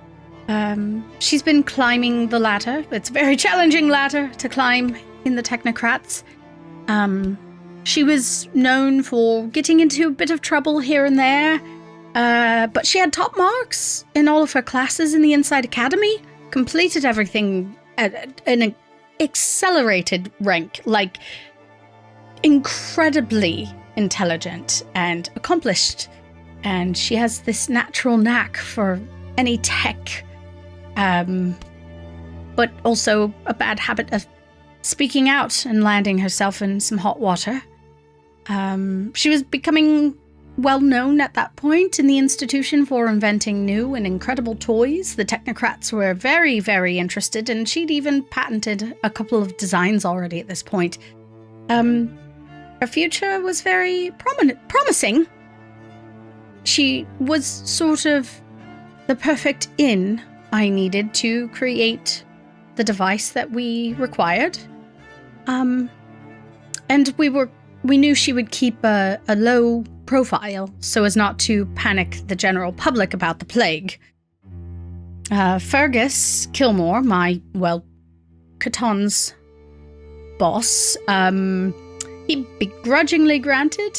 She's been climbing the ladder. It's a very challenging ladder to climb in the technocrats. She was known for getting into a bit of trouble here and there, but she had top marks in all of her classes in the Inside Academy, completed everything at an accelerated rank, like incredibly intelligent and accomplished. And she has this natural knack for any tech, but also a bad habit of speaking out and landing herself in some hot water. She was becoming well known at that point in the institution for inventing new and incredible toys. The technocrats were very, very interested, and she'd even patented a couple of designs already at this point. Her future was very promising. She was sort of the perfect in I needed to create the device that we required. And we knew she would keep a low profile so as not to panic the general public about the plague. Fergus Kilmore, Caton's boss, he begrudgingly granted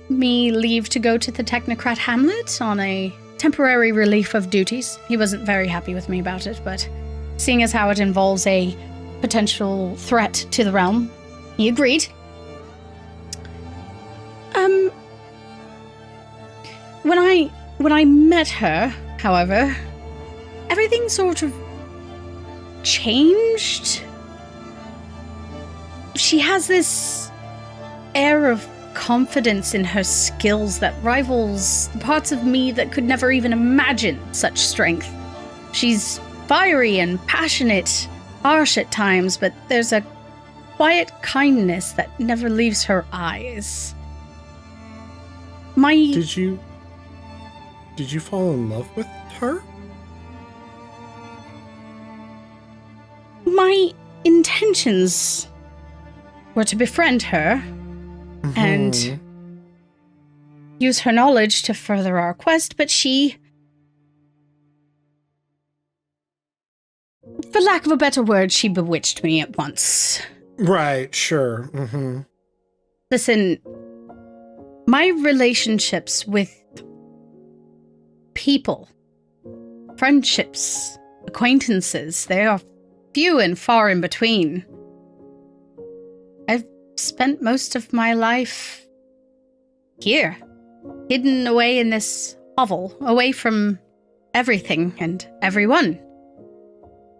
me leave to go to the Technocrat Hamlet on a temporary relief of duties. He wasn't very happy with me about it, but seeing as how it involves a potential threat to the realm, he agreed. When I met her, however, everything sort of changed. She has this air of confidence in her skills that rivals the parts of me that could never even imagine such strength. She's fiery and passionate, harsh at times, but there's a quiet kindness that never leaves her eyes. Did you fall in love with her? My intentions were to befriend her and use her knowledge to further our quest, but she, for lack of a better word, she bewitched me at once. Right, sure. Listen, my relationships with people, friendships, acquaintances, they are few and far in between. I've spent most of my life here, hidden away in this hovel, away from everything and everyone.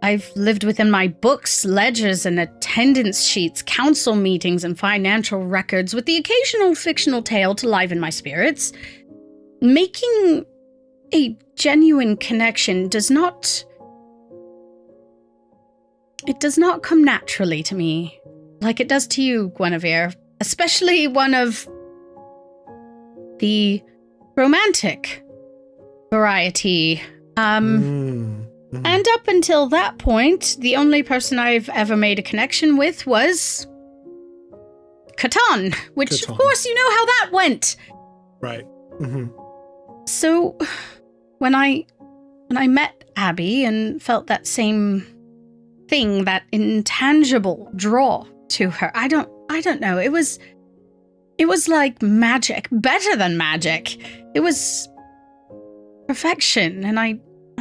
I've lived within my books, ledgers, and attendance sheets, council meetings, and financial records, with the occasional fictional tale to liven my spirits. Making a genuine connection does not come naturally to me, like it does to you, Guinevere, especially one of the romantic variety. And up until that point, the only person I've ever made a connection with was Catan, which, of course, you know how that went. Right. So, when I met Abby and felt that same thing, that intangible draw to her, I don't know. It was like magic, better than magic. It was perfection, and I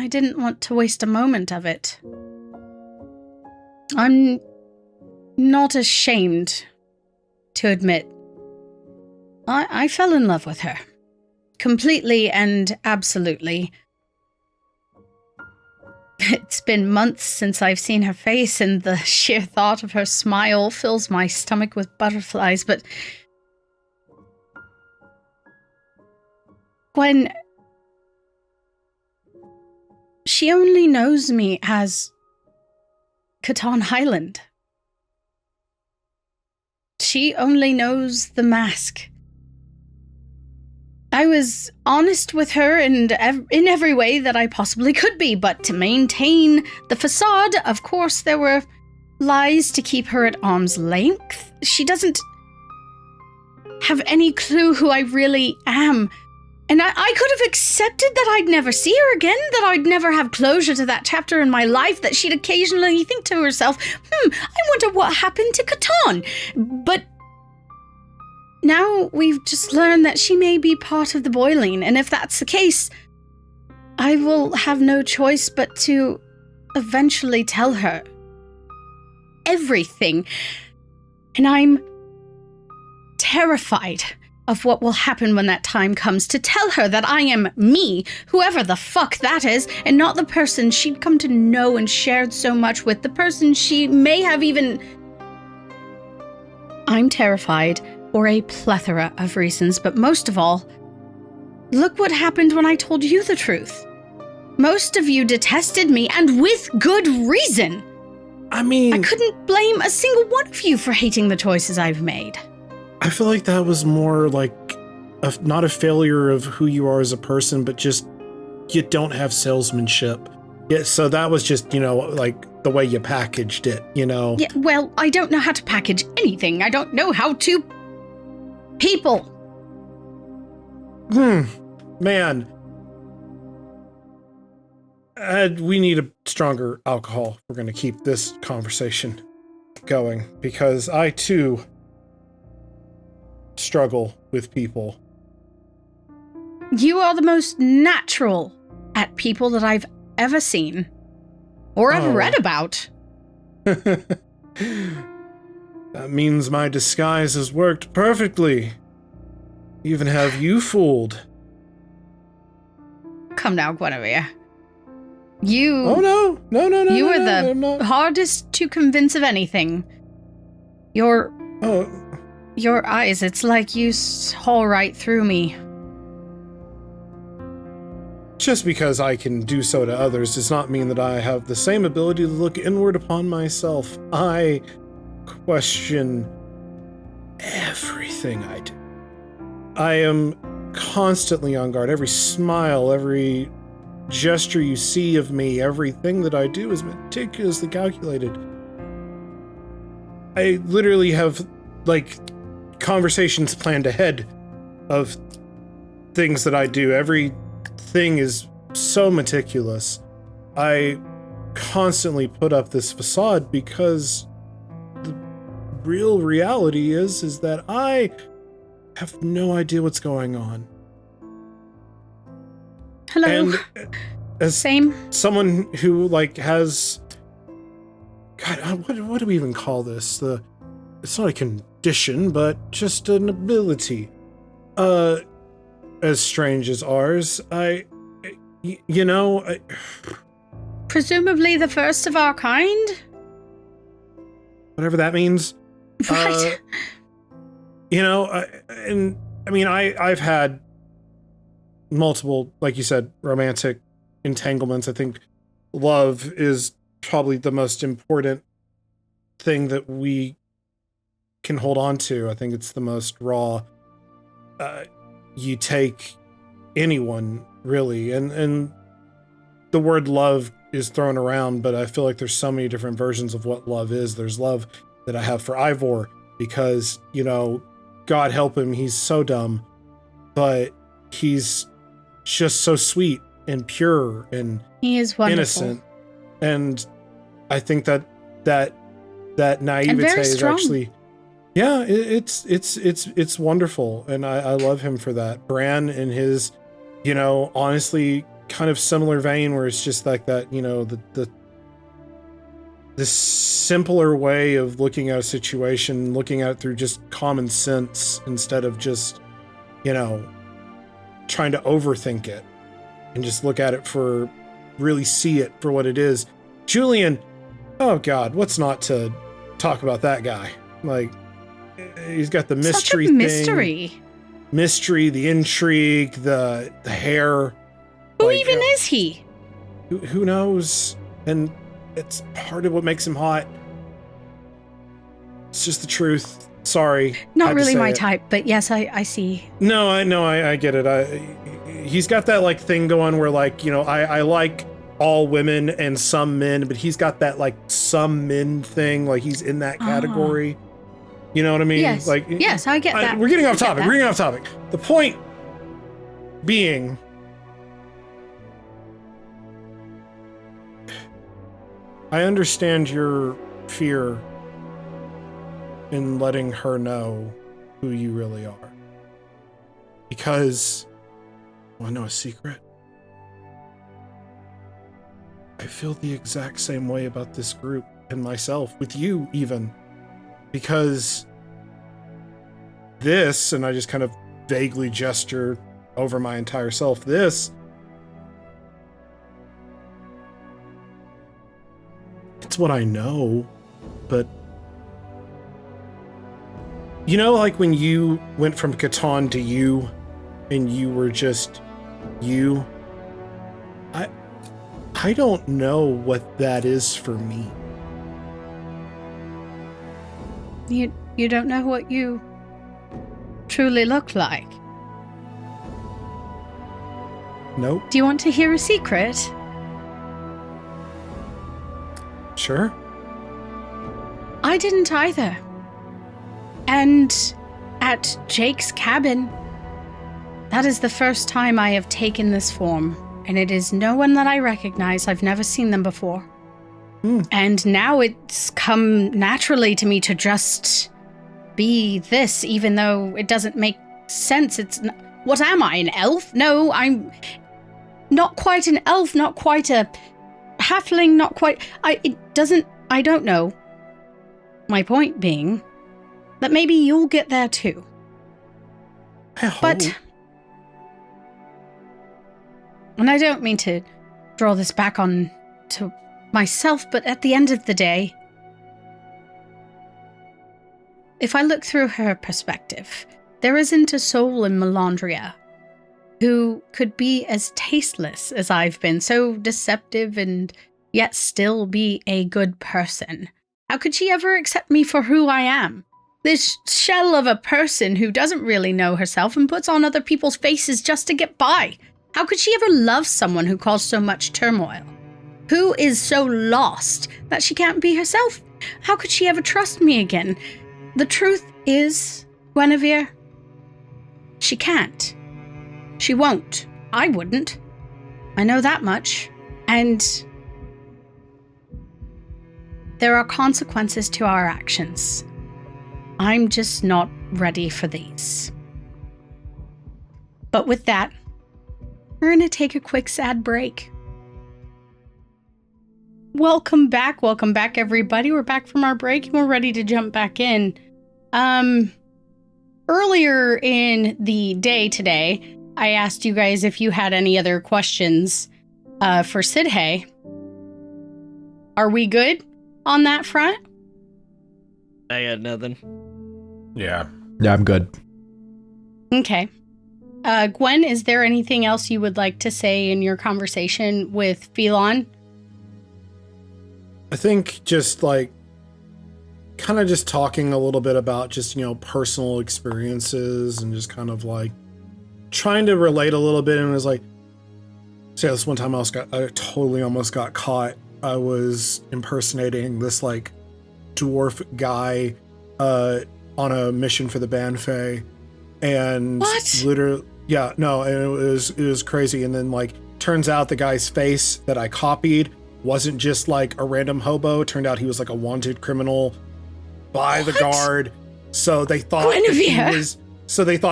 didn't want to waste a moment of it. I'm not ashamed to admit I fell in love with her. Completely and absolutely. It's been months since I've seen her face, and the sheer thought of her smile fills my stomach with butterflies, but Gwen, she only knows me as Catan Highland. She only knows the mask. I was honest with her in every way that I possibly could be, but to maintain the facade, of course, there were lies to keep her at arm's length. She doesn't have any clue who I really am. And I could have accepted that I'd never see her again, that I'd never have closure to that chapter in my life, that she'd occasionally think to herself, I wonder what happened to Catan. But now we've just learned that she may be part of the boiling, and if that's the case, I will have no choice but to eventually tell her everything. And I'm terrified of what will happen when that time comes, to tell her that I am me, whoever the fuck that is, and not the person she'd come to know and shared so much with, the person she may have even... I'm terrified for a plethora of reasons, but most of all, look what happened when I told you the truth. Most of you detested me, and with good reason. I mean, I couldn't blame a single one of you for hating the choices I've made. I feel like that was more like not a failure of who you are as a person, but just you don't have salesmanship. Yeah, so that was just, like the way you packaged it, Yeah, well, I don't know how to package anything. I don't know how to... people. Man. We need a stronger alcohol if we're going to keep this conversation going, because I, too, struggle with people. You are the most natural at people that I've ever seen. Or ever read about. That means my disguise has worked perfectly. Even have you fooled. Come now, Guinevere. You... Oh, no. You no, are no, I'm the not. hardest to convince of anything. Your eyes, it's like you saw right through me. Just because I can do so to others does not mean that I have the same ability to look inward upon myself. I question everything I do. I am constantly on guard. Every smile, every gesture you see of me, everything that I do is meticulously calculated. I literally have, conversations planned ahead of things that I do. Everything is so meticulous. I constantly put up this facade because the real reality is that I have no idea what's going on. Hello. And as Same. someone who has, God, what do we even call this? It's not a condition, but just an ability. As strange as ours, Presumably the first of our kind? whatever that means. Right. I've had multiple, like you said, romantic entanglements. I think love is probably the most important thing that we can hold on to. I think it's the most raw. You take anyone, really, and the word love is thrown around, but I feel like there's so many different versions of what love is. There's love that I have for Ivor because, God help him, he's so dumb, but he's just so sweet and pure and He is wonderful. innocent. And I think that naivete And very is strong. actually, yeah, it's wonderful. And I love him for that. Bran in his, honestly kind of similar vein where it's just like that, the simpler way of looking at a situation, looking at it through just common sense instead of just, trying to overthink it and just look at it really see it for what it is. Julian, oh God, what's not to talk about that guy? He's got the mystery Such a thing. mystery. The intrigue, the hair. Who even is he? Who knows? And it's part of what makes him hot. It's just the truth. Sorry. Not had to really say my it. type, but yes, I see. No, I get it. He's got that thing going where I like all women and some men, but he's got that some men thing. He's in that category. You know what I mean? Yes. Yes, I get that. We're getting off I get topic. that. We're getting off topic. The point being, I understand your fear in letting her know who you really are. Because, want to know a secret? I feel the exact same way about this group and myself, with you even. Because this, and I just kind of vaguely gesture over my entire self, this, it's what I know, but when you went from Catan to you, and you were just you, I don't know what that is for me. You don't know what you truly look like. Nope. Do you want to hear a secret? Sure. I didn't either. And at Jake's cabin, that is the first time I have taken this form, and it is no one that I recognize. I've never seen them before. And now it's come naturally to me to just be this, even though it doesn't make sense. What am I, an elf? No, I'm not quite an elf, not quite a halfling, not quite... I don't know. My point being that maybe you'll get there too. But... And I don't mean to draw this back on to myself, but at the end of the day, if I look through her perspective, there isn't a soul in Melandria who could be as tasteless as I've been, so deceptive and yet still be a good person. How could she ever accept me for who I am? This shell of a person who doesn't really know herself and puts on other people's faces just to get by. How could she ever love someone who caused so much turmoil? Who is so lost that she can't be herself? How could she ever trust me again? The truth is, Guinevere, she can't. She won't. I wouldn't. I know that much. And there are consequences to our actions. I'm just not ready for these. But with that, we're going to take a quick sad break. Welcome back, everybody. We're back from our break and we're ready to jump back in. Earlier in the day today, I asked you guys if you had any other questions for Sidhe. Are we good on that front? I got nothing. Yeah. Yeah, I'm good. Okay. Gwen, is there anything else you would like to say in your conversation with Phelan? I think just like kind of just talking a little bit about just, personal experiences and just kind of like trying to relate a little bit. And it was like, say this one time I totally almost got caught. I was impersonating this like dwarf guy on a mission for the Banfey. And what? Literally, yeah, no, and it was crazy. And then like turns out the guy's face that I copied wasn't just like a random hobo. It turned out he was like a wanted criminal by the guard. So they thought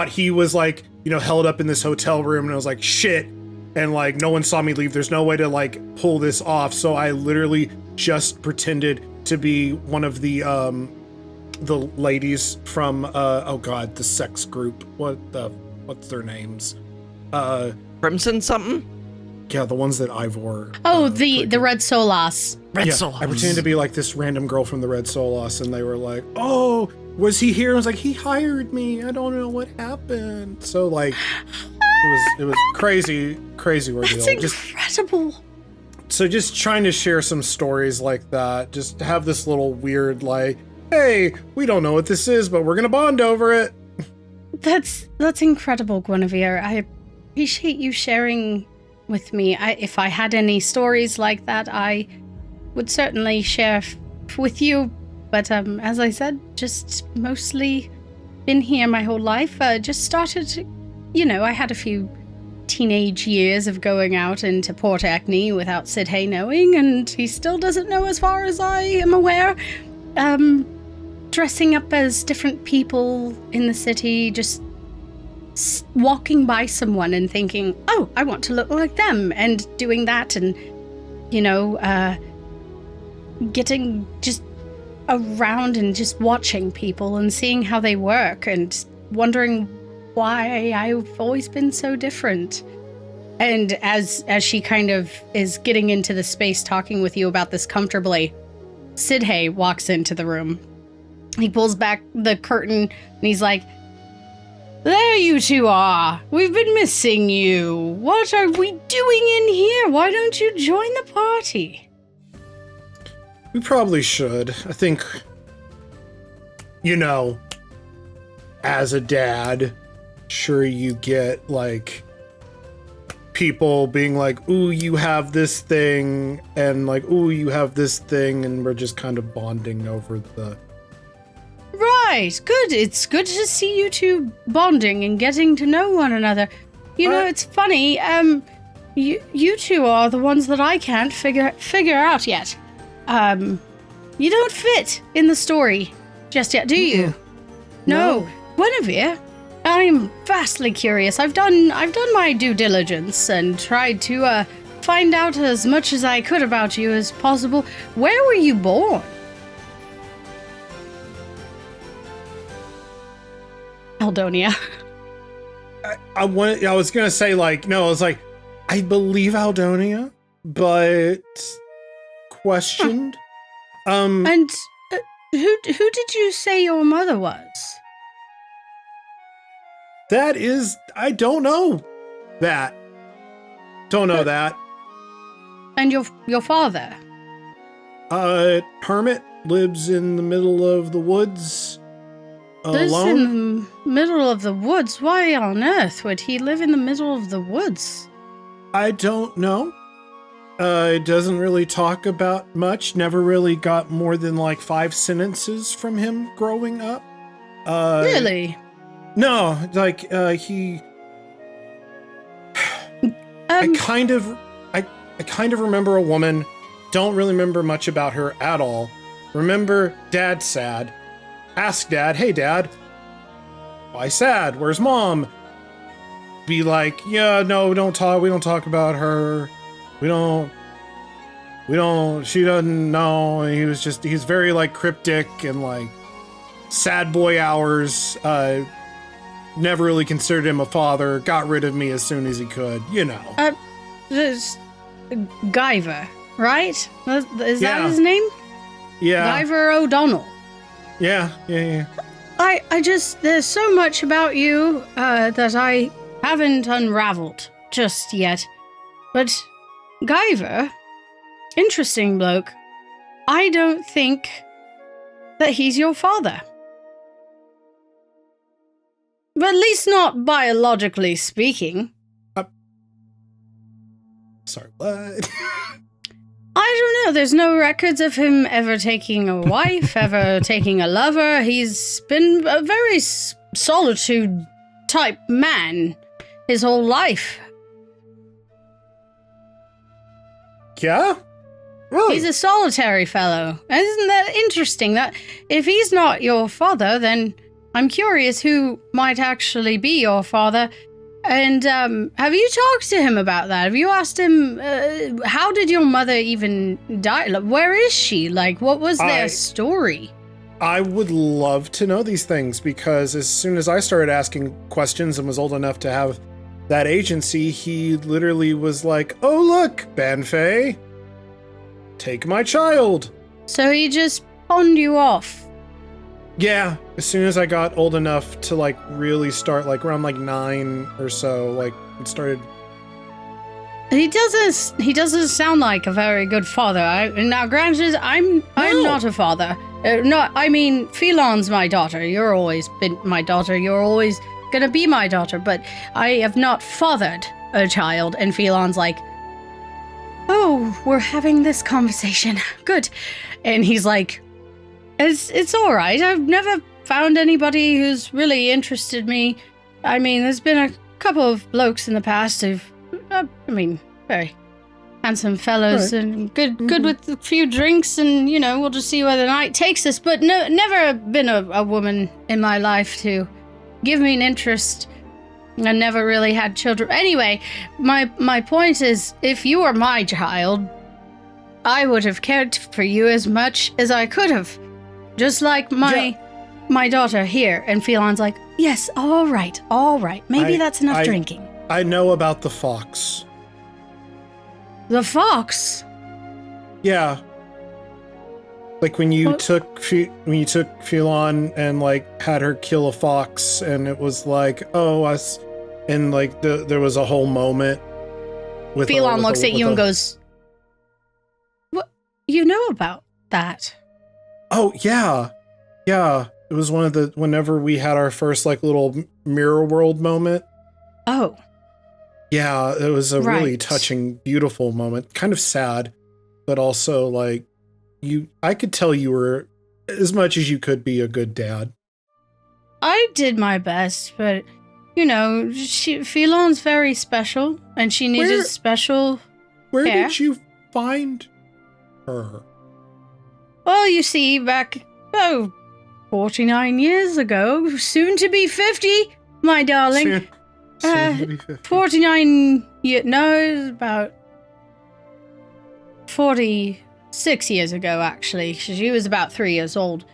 he was like, held up in this hotel room, and I was like, shit. And like no one saw me leave. There's no way to like pull this off. So I literally just pretended to be one of the ladies from the sex group. What's their names? Crimson something? Yeah, the ones that Ivor. The Red Solas. Red Solas. I pretended to be like this random girl from the Red Solas, and they were like, "Oh, was he here?" I was like, "He hired me. I don't know what happened." So like, it was crazy ordeal. That's incredible. Just trying to share some stories like that. Just to have this little weird like, hey, we don't know what this is, but we're gonna bond over it. That's incredible, Guinevere. I appreciate you sharing with me. If I had any stories like that, I would certainly share with you. But as I said, just mostly been here my whole life. Just started, I had a few teenage years of going out into Port Acne without Sidhe knowing, and he still doesn't know as far as I am aware. Dressing up as different people in the city, just walking by someone and thinking, oh, I want to look like them, and doing that, and getting just around and just watching people and seeing how they work and wondering why I've always been so different. And as she kind of is getting into the space talking with you about this comfortably, Sidhe walks into the room. He pulls back the curtain and he's like, there you two are. We've been missing you. What are we doing in here? Why don't you join the party? We probably should. I think, as a dad, sure you get like people being like, ooh, you have this thing, and like, ooh, you have this thing, and we're just kind of bonding over the... Right, good. It's good to see you two bonding and getting to know one another. It's funny, you two are the ones that I can't figure out yet. You don't fit in the story just yet, do you? No. Guinevere, I'm vastly curious. I've done my due diligence and tried to find out as much as I could about you as possible. Where were you born? Aldonia. I was gonna say like no, I was like, I believe Aldonia, but questioned. And who did you say your mother was? That is, I don't know that. Don't know that. And your father? Hermit, lives in the middle of the woods. Lives Alone. in the middle of the woods? Why on earth would he live in the middle of the woods? I don't know. It doesn't really talk about much. Never really got more than like 5 sentences from him growing up. Really? No, like he. I kind of remember a woman. Don't really remember much about her at all. Remember Dad's sad. Ask Dad, hey Dad, why sad? Where's Mom? Be like, yeah, no, we don't talk about her. We don't, she doesn't know. And he's very like cryptic and like sad boy hours. Never really considered him a father. Got rid of me as soon as he could, you know. There's Guyver, right? Is Yeah. that his name? Yeah. Ivor O'Donnell. Yeah. I just, there's so much about you that I haven't unraveled just yet. But Guyver, interesting bloke. I don't think that he's your father. But at least not biologically speaking. Sorry, what? I don't know. There's no records of him ever taking a wife, ever taking a lover. He's been a very solitude type man his whole life. Yeah? Really? He's a solitary fellow. Isn't that interesting? That if he's not your father, then I'm curious who might actually be your father. And have you talked to him about that? Have you asked him, how did your mother even die? Like, where is she? Like, what was their story? I would love to know these things because as soon as I started asking questions and was old enough to have that agency, he literally was like, oh, look, Banfei, take my child. So he just pawned you off. Yeah, as soon as I got old enough to like really start, like around like 9 or so, like it started. He doesn't sound like a very good father. Now, granted, I'm not a father. I mean, Phelan's my daughter. You're always been my daughter. You're always gonna be my daughter. But I have not fathered a child. And Phelan's like, oh, we're having this conversation. Good. And he's like, It's all right. I've never found anybody who's really interested me. I mean, there's been a couple of blokes in the past who've, very handsome fellows right. and good with a few drinks, and we'll just see where the night takes us. But no, never been a woman in my life to give me an interest. I never really had children. Anyway, my point is, if you were my child, I would have cared for you as much as I could have. Just like my daughter here. And Phelan's like, yes, all right. Maybe that's enough drinking. I know about the fox. The fox? Yeah. Like when you took Phelan and like had her kill a fox, and it was like, oh, us, and like there was a whole moment with Phelan looks at you and goes, what? You know about that? Oh, yeah. It was whenever we had our first like little mirror world moment. Oh. Yeah, it was a really Right. touching, beautiful moment. Kind of sad, but also like I could tell you were as much as you could be a good dad. I did my best, but Phelan's very special, and she needed special Where care. did you find her? Well, you see, back 49 years ago, soon to be 50, my darling. Soon to be 50. 49 years, no, it was about 46 years ago, actually. She was about 3 years old.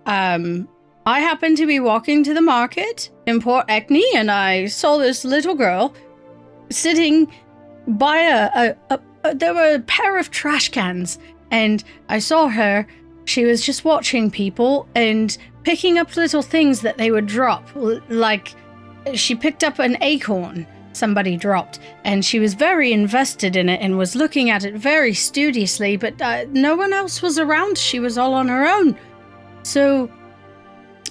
I happened to be walking to the market in Port Eckney, and I saw this little girl sitting by there were a pair of trash cans, and I saw her. She was just watching people and picking up little things that they would drop, like she picked up an acorn somebody dropped, and she was very invested in it and was looking at it very studiously, but no one else was around. She was all on her own. So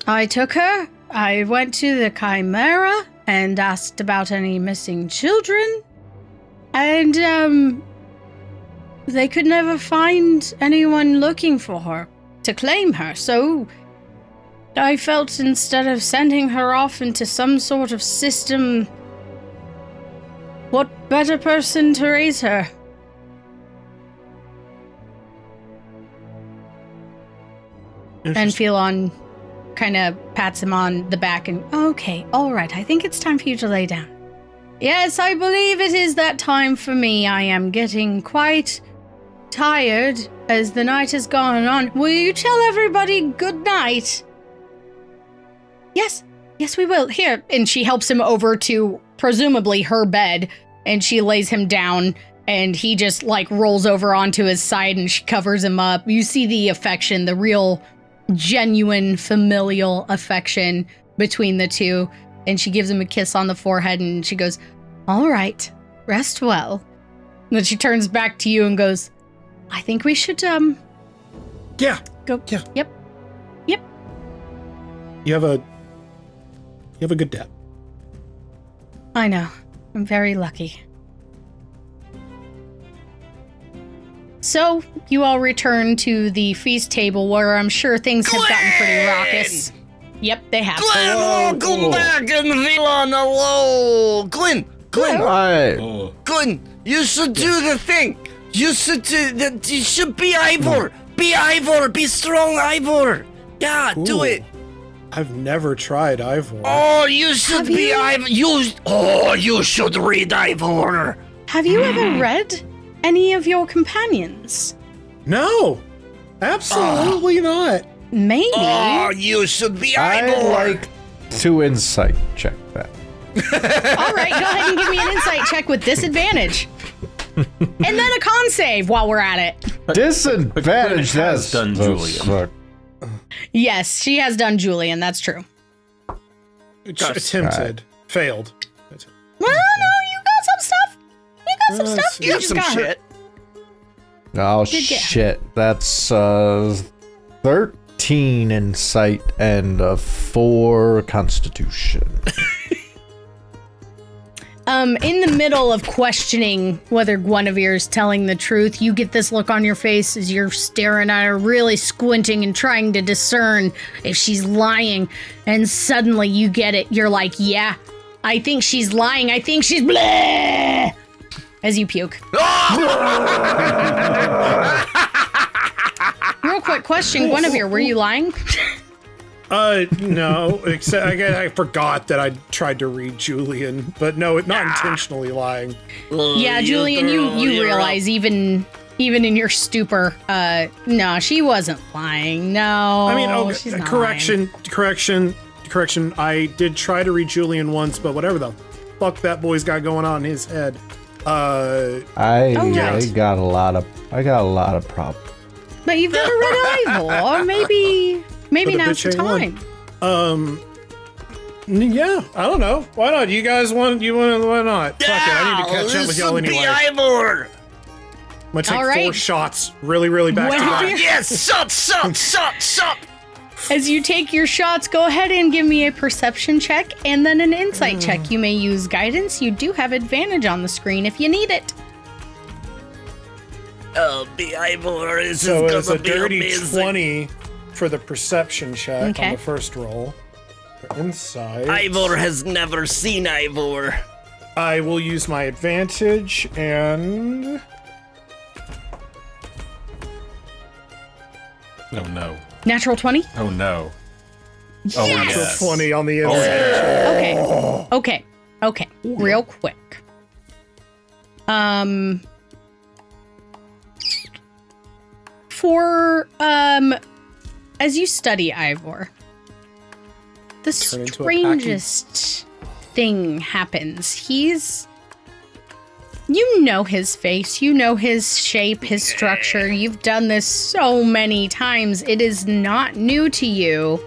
I took her. I went to the Chimera and asked about any missing children, and they could never find anyone looking for her to claim her. So I felt instead of sending her off into some sort of system, what better person to raise her? And Phelan kind of pats him on the back and, okay, all right, I think it's time for you to lay down. Yes, I believe it is that time for me. I am getting quite tired as the night has gone on. Will you tell everybody good night? Yes, we will. Here. And she helps him over to presumably her bed, and she lays him down, and he just like rolls over onto his side and she covers him up. You see the affection, the real genuine familial affection between the two, and she gives him a kiss on the forehead and she goes, all right, rest well. And then she turns back to you and goes, I think we should Yeah. go. Yeah. Yep. You have a good dad. I know. I'm very lucky. So, you all return to the feast table where I'm sure things have gotten pretty raucous. Yep, they have. Glenn, welcome back and Phelan, hello. Glenn, Hi. Glenn, you should do the thing. You should be Ivor. Be Ivor. Be strong, Ivor. Yeah, do Ooh. it. I've never tried Ivor. Oh, you should Have be you? Ivor. You should read Ivor. Have you ever read any of your companions? No, absolutely not. Maybe. Oh, you should be I'd Ivor. like to insight check that. All right, go ahead and give me an insight check with disadvantage. And then a con save while we're at it. Disadvantage has done Julian. suck. Yes, she has done Julian, that's true. Attempted, failed. Well, no, you got some stuff. You got some stuff. You You have just some got shit. Oh Did get- shit, that's 13 insight and 4 constitution. In the middle of questioning whether Guinevere's telling the truth, you get this look on your face as you're staring at her, really squinting and trying to discern if she's lying. And suddenly you get it. You're like, yeah, I think she's lying. I think she's bleh! As you puke. Real quick question, Guinevere, were you lying? No, except I forgot that I tried to read Julian, but no, not intentionally lying. Yeah, Julian, you realize even in your stupor, no, she wasn't lying. No, I mean, she's not correction. I did try to read Julian once, but whatever the fuck that boy's got going on in his head. I right. got a lot of problems. lying. But you've never read Ivor. Maybe For the now's the bitch ain't time. Yeah, I don't know. Why not? You guys want? Why not? Fuck it. I need to catch up with y'all Be anyway. Ivor. I'm gonna take All right. 4 shots, really back to Guinevere- back. Yes, shot. As you take your shots, go ahead and give me a perception check and then an insight check. You may use guidance. You do have advantage on the screen if you need it. Oh, be Ivor. This So is it's a gonna be dirty amazing. 20 for the perception check Okay. on the first roll. For insight, Ivor has never seen Ivor. I will use my advantage and Oh no. Natural 20? Oh no. Oh, Yes! yes. 20 on the inside. Okay. Real quick. For as you study Ivor, the Turn into a strangest thing happens. You know his face, you know his shape, his structure. You've done this so many times. It is not new to you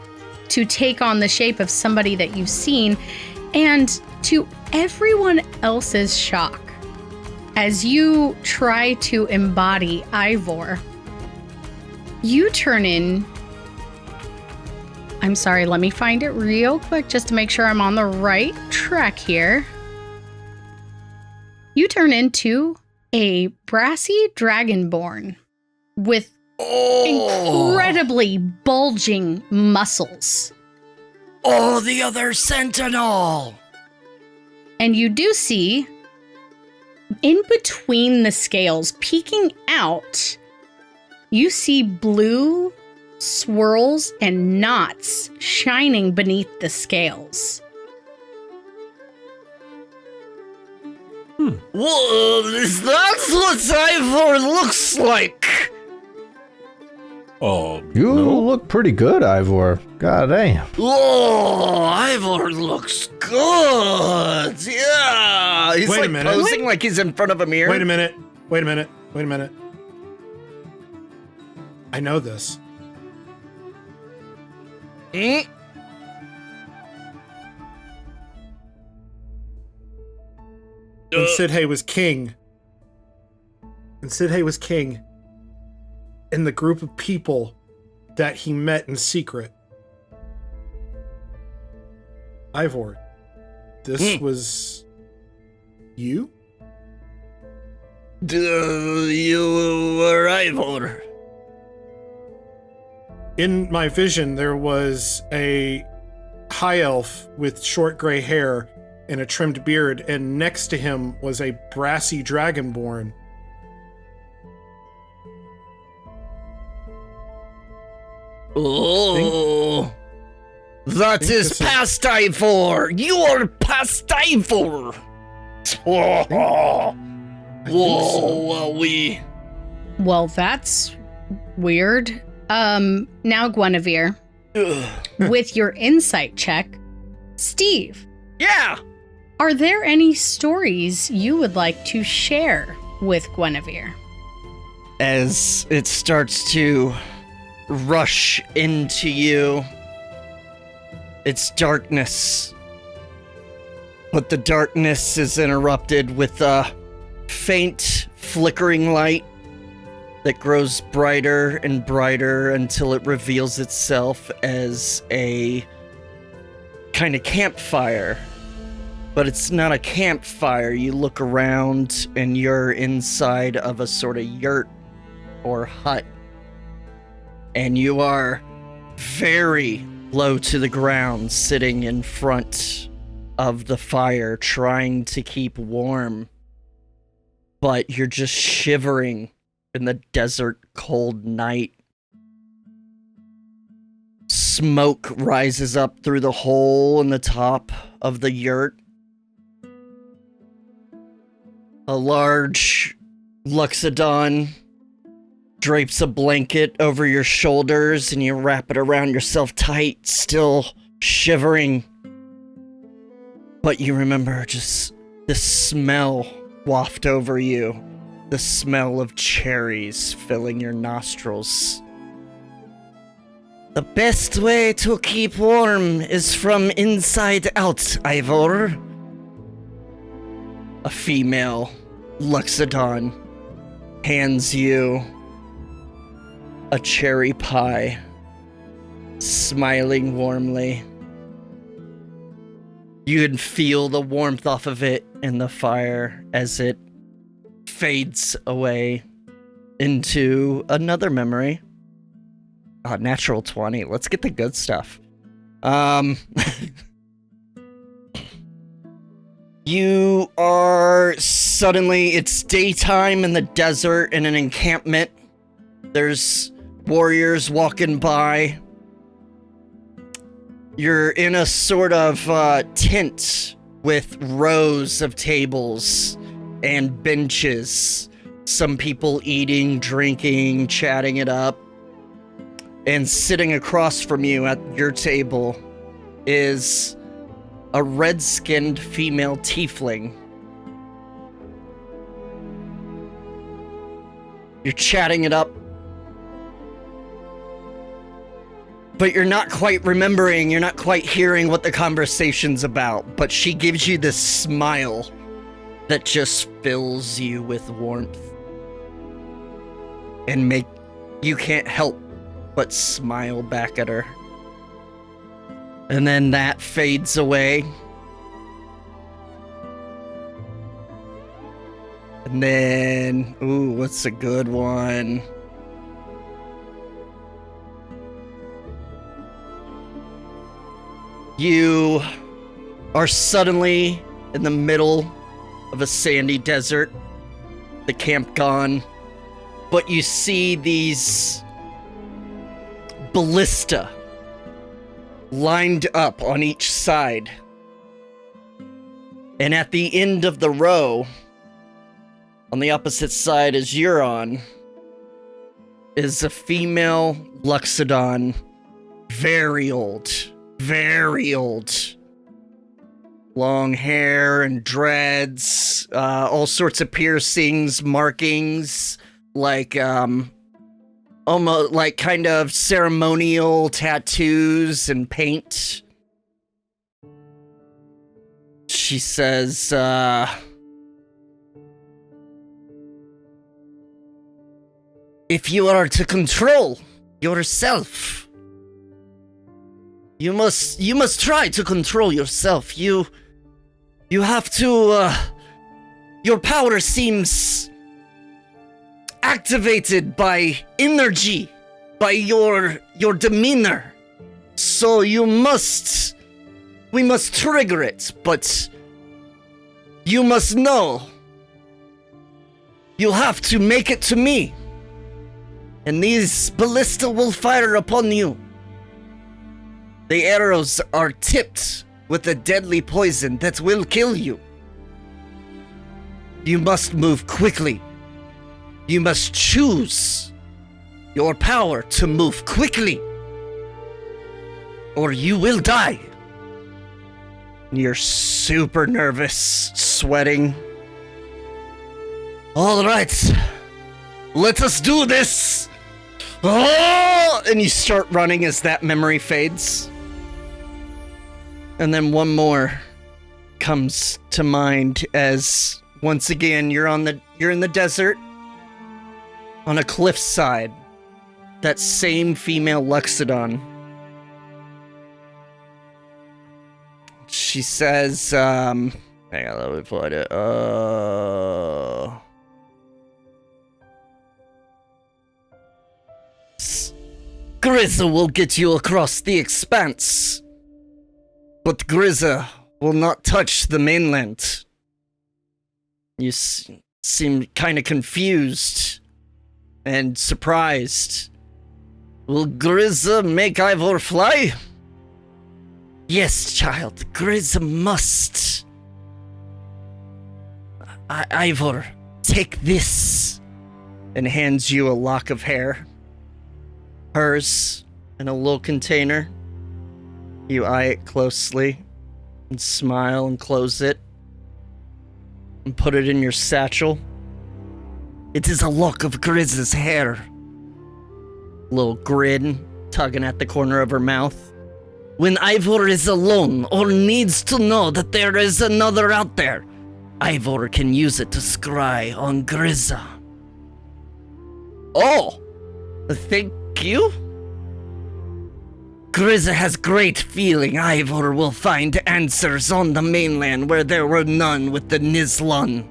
to take on the shape of somebody that you've seen. And to everyone else's shock, as you try to embody Ivor, you turn in... I'm sorry, let me find it real quick just to make sure I'm on the right track here. You turn into a brassy dragonborn with incredibly bulging muscles. Oh, the other sentinel! And you do see, in between the scales, peeking out, you see blue swirls and knots shining beneath the scales. Whoa, that's what Ivor looks like! Oh, You no. look pretty good, Ivor. God damn. Whoa, Ivor looks good! Yeah! He's Wait a like minute. posing like he's in front of a mirror. Wait a minute. I know this. Hmm? When Sidhay was king, in the group of people that he met in secret, Ivor, this was you? You were Ivor. In my vision, there was a high elf with short gray hair and a trimmed beard, and next to him was a brassy dragonborn. Oh, that think is this is- past Ivor. You are past Ivor. Whoa, we. Well, that's weird. Now Guinevere, with your insight check, Steve, Yeah. are there any stories you would like to share with Guinevere? As it starts to rush into you, it's darkness. But the darkness is interrupted with a faint flickering light that grows brighter and brighter until it reveals itself as a kind of campfire. But it's not a campfire. You look around and you're inside of a sort of yurt or hut. And you are very low to the ground, sitting in front of the fire, trying to keep warm. But you're just shivering in the desert cold night. Smoke rises up through the hole in the top of the yurt. A large Luxodon drapes a blanket over your shoulders and you wrap it around yourself tight, still shivering. But you remember just the smell waft over you. The smell of cherries filling your nostrils. The best way to keep warm is from inside out, Ivor. A female Luxodon hands you a cherry pie, smiling warmly. You can feel the warmth off of it in the fire as it fades away into another memory. Natural 20. Let's get the good stuff. You are suddenly, it's daytime in the desert in an encampment. There's warriors walking by. You're in a sort of tent with rows of tables and benches. Some people eating, drinking, chatting it up. And sitting across from you at your table is a red-skinned female tiefling. You're chatting it up. But you're not quite remembering, you're not quite hearing what the conversation's about. But she gives you this smile that just fills you with warmth. And you can't help but smile back at her. And then that fades away. And then, ooh, what's a good one? You are suddenly in the middle of a sandy desert, the camp gone, but you see these ballista lined up on each side. And at the end of the row, on the opposite side as you're on, is a female Luxodon, very old. Very old. Long hair and dreads, all sorts of piercings, markings, like, almost like kind of ceremonial tattoos and paint. She says, if you are to control yourself, You must try to control yourself. You have to, your power seems activated by energy, by your demeanor. So we must trigger it, but you must know. You have to make it to me. And these ballista will fire upon you. The arrows are tipped with a deadly poison that will kill you. You must move quickly. You must choose your power to move quickly, or you will die. You're super nervous, sweating. All right, let us do this. Oh! And you start running as that memory fades. And then one more comes to mind as once again you're in the desert on a cliffside. That same female Luxodon. She says, hang on, let me find it. Grizza will get you across the expanse. But Grizza will not touch the mainland. You seem kind of confused and surprised. Will Grizza make Ivor fly? Yes, child, Grizza must. Ivor, take this. And hands you a lock of hair. Hers in a little container. You eye it closely and smile and close it and put it in your satchel. It is a lock of Griz's hair. Little grin tugging at the corner of her mouth. When Ivor is alone or needs to know that there is another out there, Ivor can use it to scry on Grizza. Oh, thank you. Grizza has great feeling Ivor will find answers on the mainland where there were none with the Nizlun.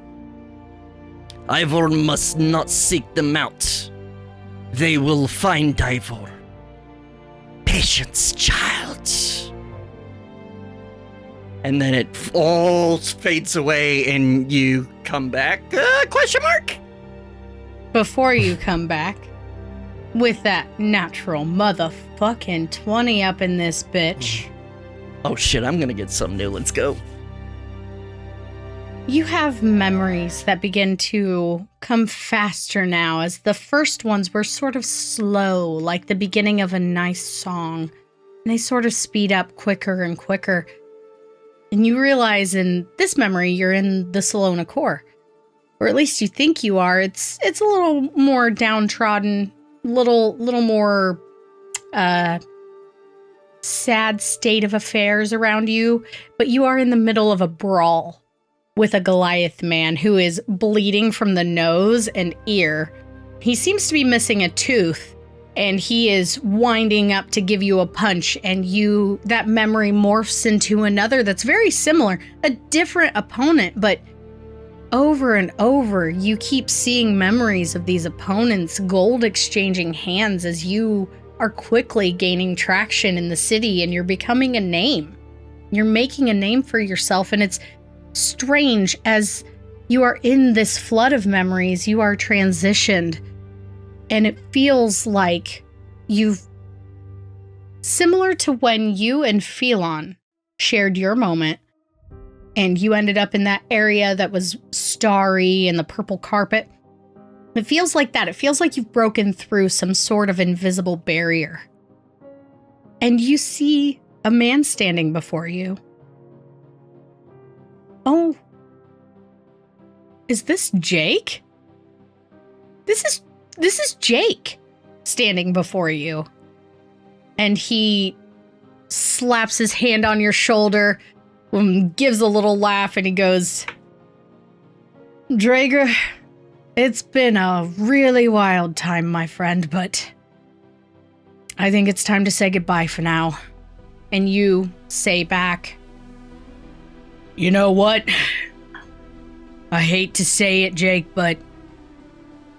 Ivor must not seek them out. They will find Ivor. Patience, child. And then it all fades away and you come back? Question mark? Before you come back, with that natural motherfucking 20 up in this bitch, Oh shit, I'm gonna get some new. Let's go. You have memories that begin to come faster now, as the first ones were sort of slow, like the beginning of a nice song. And they sort of speed up quicker and quicker. And you realize in this memory, you're in the Salona core. Or at least you think you are. It's a little more downtrodden, little more sad state of affairs around you. But you are in the middle of a brawl with a Goliath man who is bleeding from the nose and ear. He seems to be missing a tooth, and he is winding up to give you a punch, and that memory morphs into another that's very similar, a different opponent, but over and over, you keep seeing memories of these opponents gold exchanging hands as you are quickly gaining traction in the city, and you're becoming a name. You're making a name for yourself, and it's strange as you are in this flood of memories. You are transitioned, and it feels like similar to when you and Phelan shared your moment, and you ended up in that area that was starry and the purple carpet. It feels like that. It feels like you've broken through some sort of invisible barrier, and you see a man standing before you. Oh, is this Jake? This is Jake standing before you. And he slaps his hand on your shoulder, gives a little laugh, and he goes, Drager, it's been a really wild time, my friend, but I think it's time to say goodbye for now. And you say back, you know what? I hate to say it, Jake, but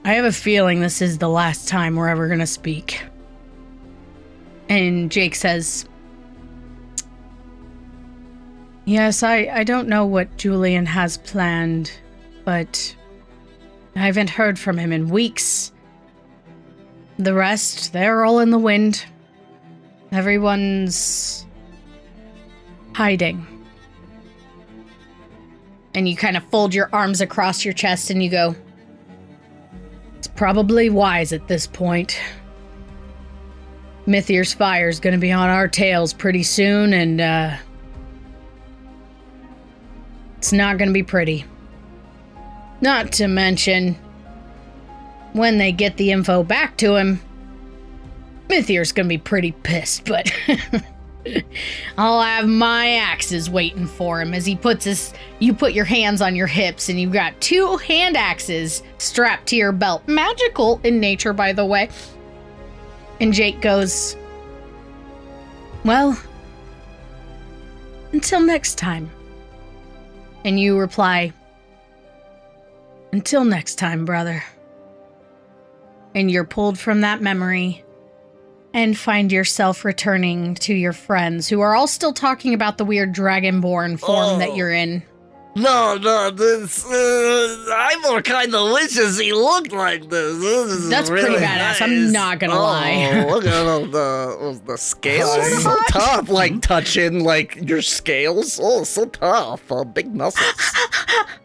I have a feeling this is the last time we're ever gonna speak. And Jake says, yes, I don't know what Julian has planned, but I haven't heard from him in weeks. The rest, they're all in the wind. Everyone's hiding. And you kind of fold your arms across your chest and you go, it's probably wise at this point. Mithir's fire's gonna be on our tails pretty soon, and it's not gonna be pretty. Not to mention, when they get the info back to him, Mithir's gonna be pretty pissed, but I'll have my axes waiting for him as you put your hands on your hips and you've got 2 hand axes strapped to your belt. Magical in nature, by the way. And Jake goes, well, until next time. And you reply, until next time, brother. And you're pulled from that memory and find yourself returning to your friends, who are all still talking about the weird dragonborn form that you're in. No, this Ivor kind of wishes he looked like this. This is That's really pretty badass. nice. I'm not gonna lie. Look at all the scales. So tough, like touching like your scales. Oh, so tough. Big muscles.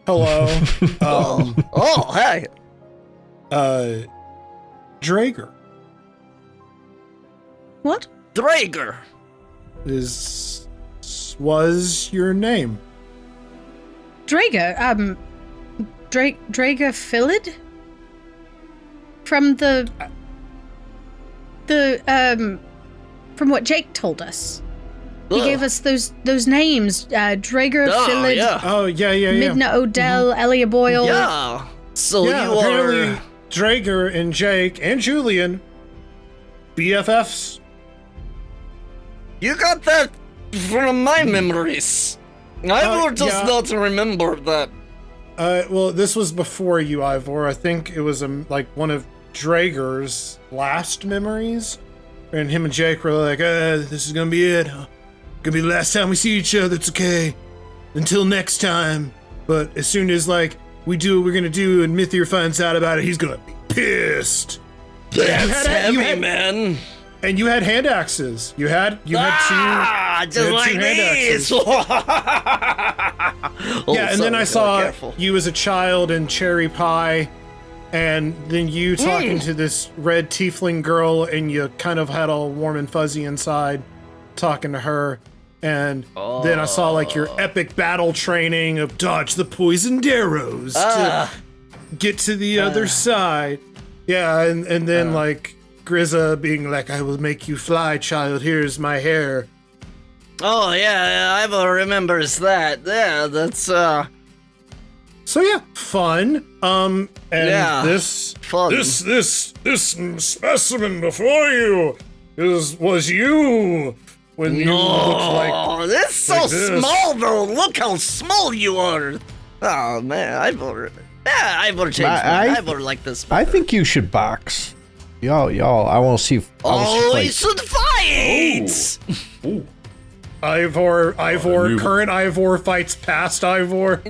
Hello. Hey. Drager What? Drager. was your name. Draga, Draga Phelan? From from what Jake told us. He gave us those names, Draga Phelan, Yeah. Oh, yeah. Midna Odell, Elia Boyle. Yeah. So Yeah, you apparently are. Drager and Jake and Julian, BFFs. You got that from my memories. I will just yeah. not remember that. Well, this was before you, Ivor. I think it was like one of Drager's last memories, and him and Jake were like, "This is gonna be it. Gonna be the last time we see each other. It's okay. Until next time." But as soon as like we do what we're gonna do, and Mithir finds out about it, he's gonna be pissed. That's heavy, man. And you had hand axes. You had two. Just like these. Yeah, and then I saw you as a child in Cherry Pie, and then you talking to this red tiefling girl, and you kind of had all warm and fuzzy inside, talking to her. And then I saw like your epic battle training of dodge the poisoned arrows to get to the other side. Yeah, and then like Grizza being like, I will make you fly, child, here's my hair. Oh yeah, Ivor remembers that. Yeah, that's So yeah, fun. And this fun. This specimen before you was you when you looked like this is so like this. small though. Look how small you are. Oh man, Ivor changed. Ivor like this. I think you should box. Y'all, I want to see. We should fight. Ooh. Ivor, current Ivor fights past Ivor.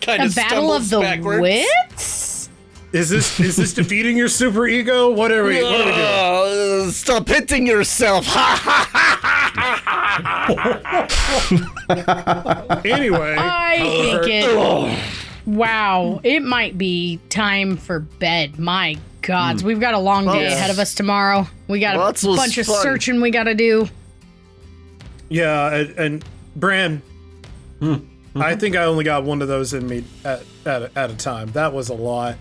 A battle of the wits? Is this defeating your super ego? What are we doing? Stop hitting yourself. Anyway, I think wow, it might be time for bed. My gods, we've got a long day ahead of us tomorrow. We got a bunch of searching we got to do. Yeah, and Bran, I think I only got one of those in me at a time. That was a lot.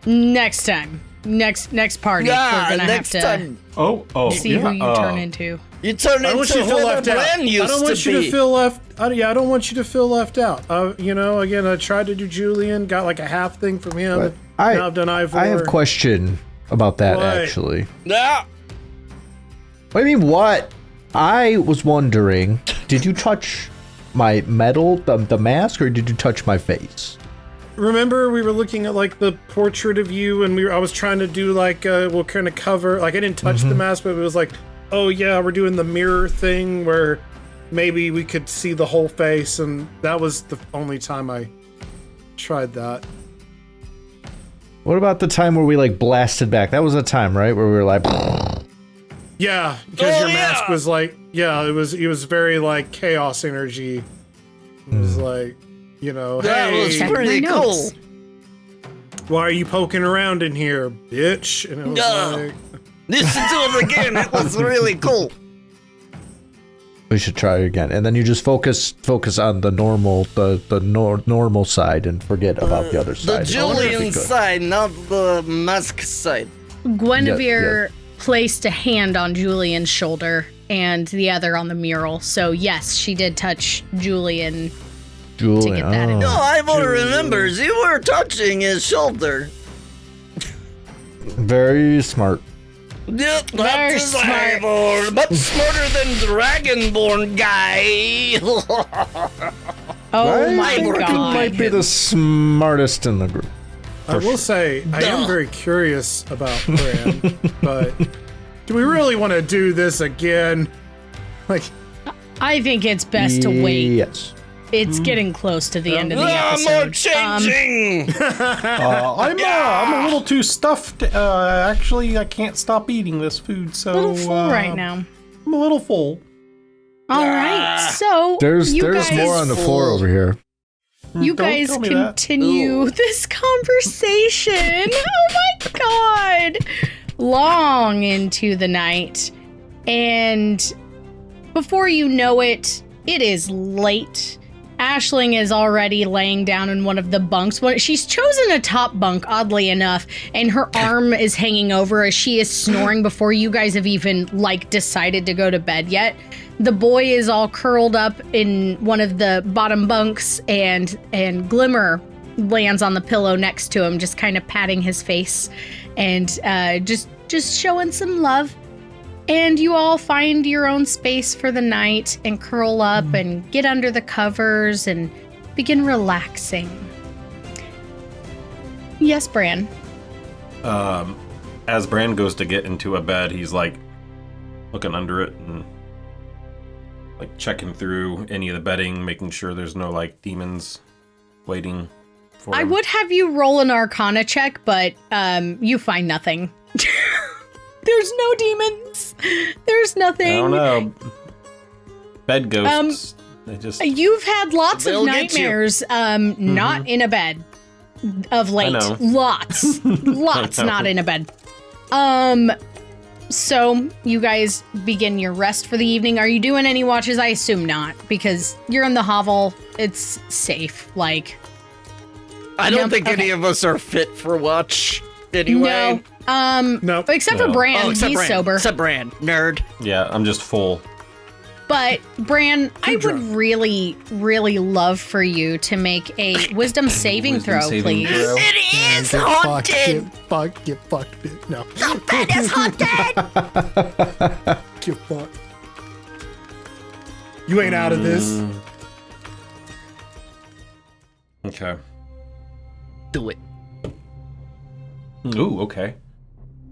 Next time. Next party. Yeah, we're gonna next have to time. see who you turn into. You turn I don't want you into to feel whoever left out. Bran used I don't want to you be. to feel left. I don't want you to feel left out. Again, I tried to do Julian, got like a half thing from him. But Now I've done Ivor. I have a question about that, What? actually. Yeah. What do you mean, what? I was wondering, did you touch my medal, the mask, or did you touch my face? Remember, we were looking at like the portrait of you, and I was trying to do like we'll kind of cover. Like I didn't touch the mask, but it was like, oh yeah, we're doing the mirror thing where maybe we could see the whole face, and that was the only time I tried that. What about the time where we like blasted back? That was a time, right, where we were like. Yeah, because your mask was like, it was very like chaos energy. It was like, That was hey, pretty cool. why are you poking around in here, bitch? And it was like, Listen to it again. It was really cool. We should try it again, and then you just focus on the normal, normal side, and forget about the other side. The Julian side, not the mask side. Guinevere placed a hand on Julian's shoulder and the other on the mural. So yes, she did touch Julian. To get that in. No, Ivor remembers you were touching his shoulder. Very smart. Yep, Very that is smart. Ivor. Much smarter than Dragonborn guy. Oh my I think god. you might be the smartest in the group. I will say, I am very curious about Bran, but do we really want to do this again? Like, I think it's best to wait. Yes. It's getting close to the end of the episode. More changing. I'm a little too stuffed. Actually, I can't stop eating this food, so A little full right now. I'm a little full. All right, so There's you guys, more on the floor over here. You Don't guys tell me that. continue this conversation. Oh my god! Long into the night, and before you know it, it is late. Aisling is already laying down in one of the bunks. She's chosen a top bunk, oddly enough, and her arm is hanging over as she is snoring before you guys have even, decided to go to bed yet. The boy is all curled up in one of the bottom bunks, and Glimmer lands on the pillow next to him, just kind of patting his face and just showing some love. And you all find your own space for the night and curl up and get under the covers and begin relaxing. Yes, Bran. As Bran goes to get into a bed, he's looking under it and checking through any of the bedding, making sure there's no demons waiting for him. I would have you roll an Arcana check, but you find nothing. There's no demons. There's nothing. I don't know. Bed ghosts. They just. You've had lots of They'll get you. nightmares, not in a bed of late. I know. Lots. Lots I know. not in a bed. So you guys begin your rest for the evening. Are you doing any watches? I assume not, because you're in the hovel. It's safe. Like, I don't think okay. any of us are fit for watch anyway. Nope. Except for No. Bran, except he's Bran. sober. Except Bran, nerd. Yeah, I'm just full. But Bran, I would drunk. really, really love for you to make a wisdom saving Wisdom throw, saving please. throw. It is Get haunted. fucked. Get fucked. No. The bed is haunted. Get fucked. You ain't out of this. Okay. Do it. Ooh, okay.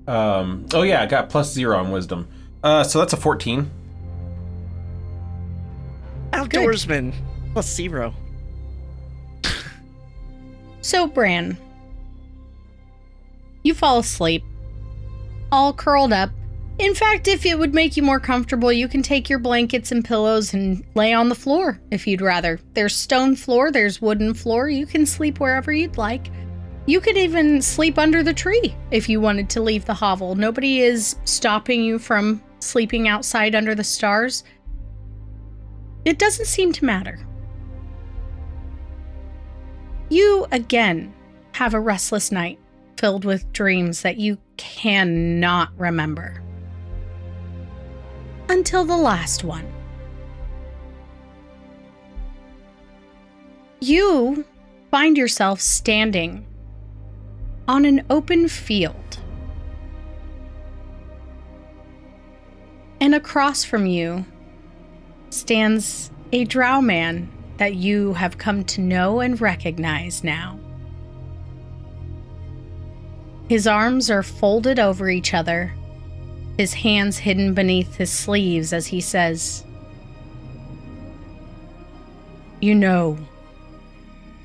Oh yeah, I got +0 on wisdom. So that's a 14. Outdoorsman +0. So, Bran, you fall asleep, all curled up. In fact, if it would make you more comfortable, you can take your blankets and pillows and lay on the floor if you'd rather. There's stone floor, there's wooden floor. You can sleep wherever you'd like. You could even sleep under the tree if you wanted to leave the hovel. Nobody is stopping you from sleeping outside under the stars. It doesn't seem to matter. You, again, have a restless night filled with dreams that you cannot remember. Until the last one. You find yourself standing on an open field. And across from you stands a drow man that you have come to know and recognize now. His arms are folded over each other, his hands hidden beneath his sleeves as he says, "You know,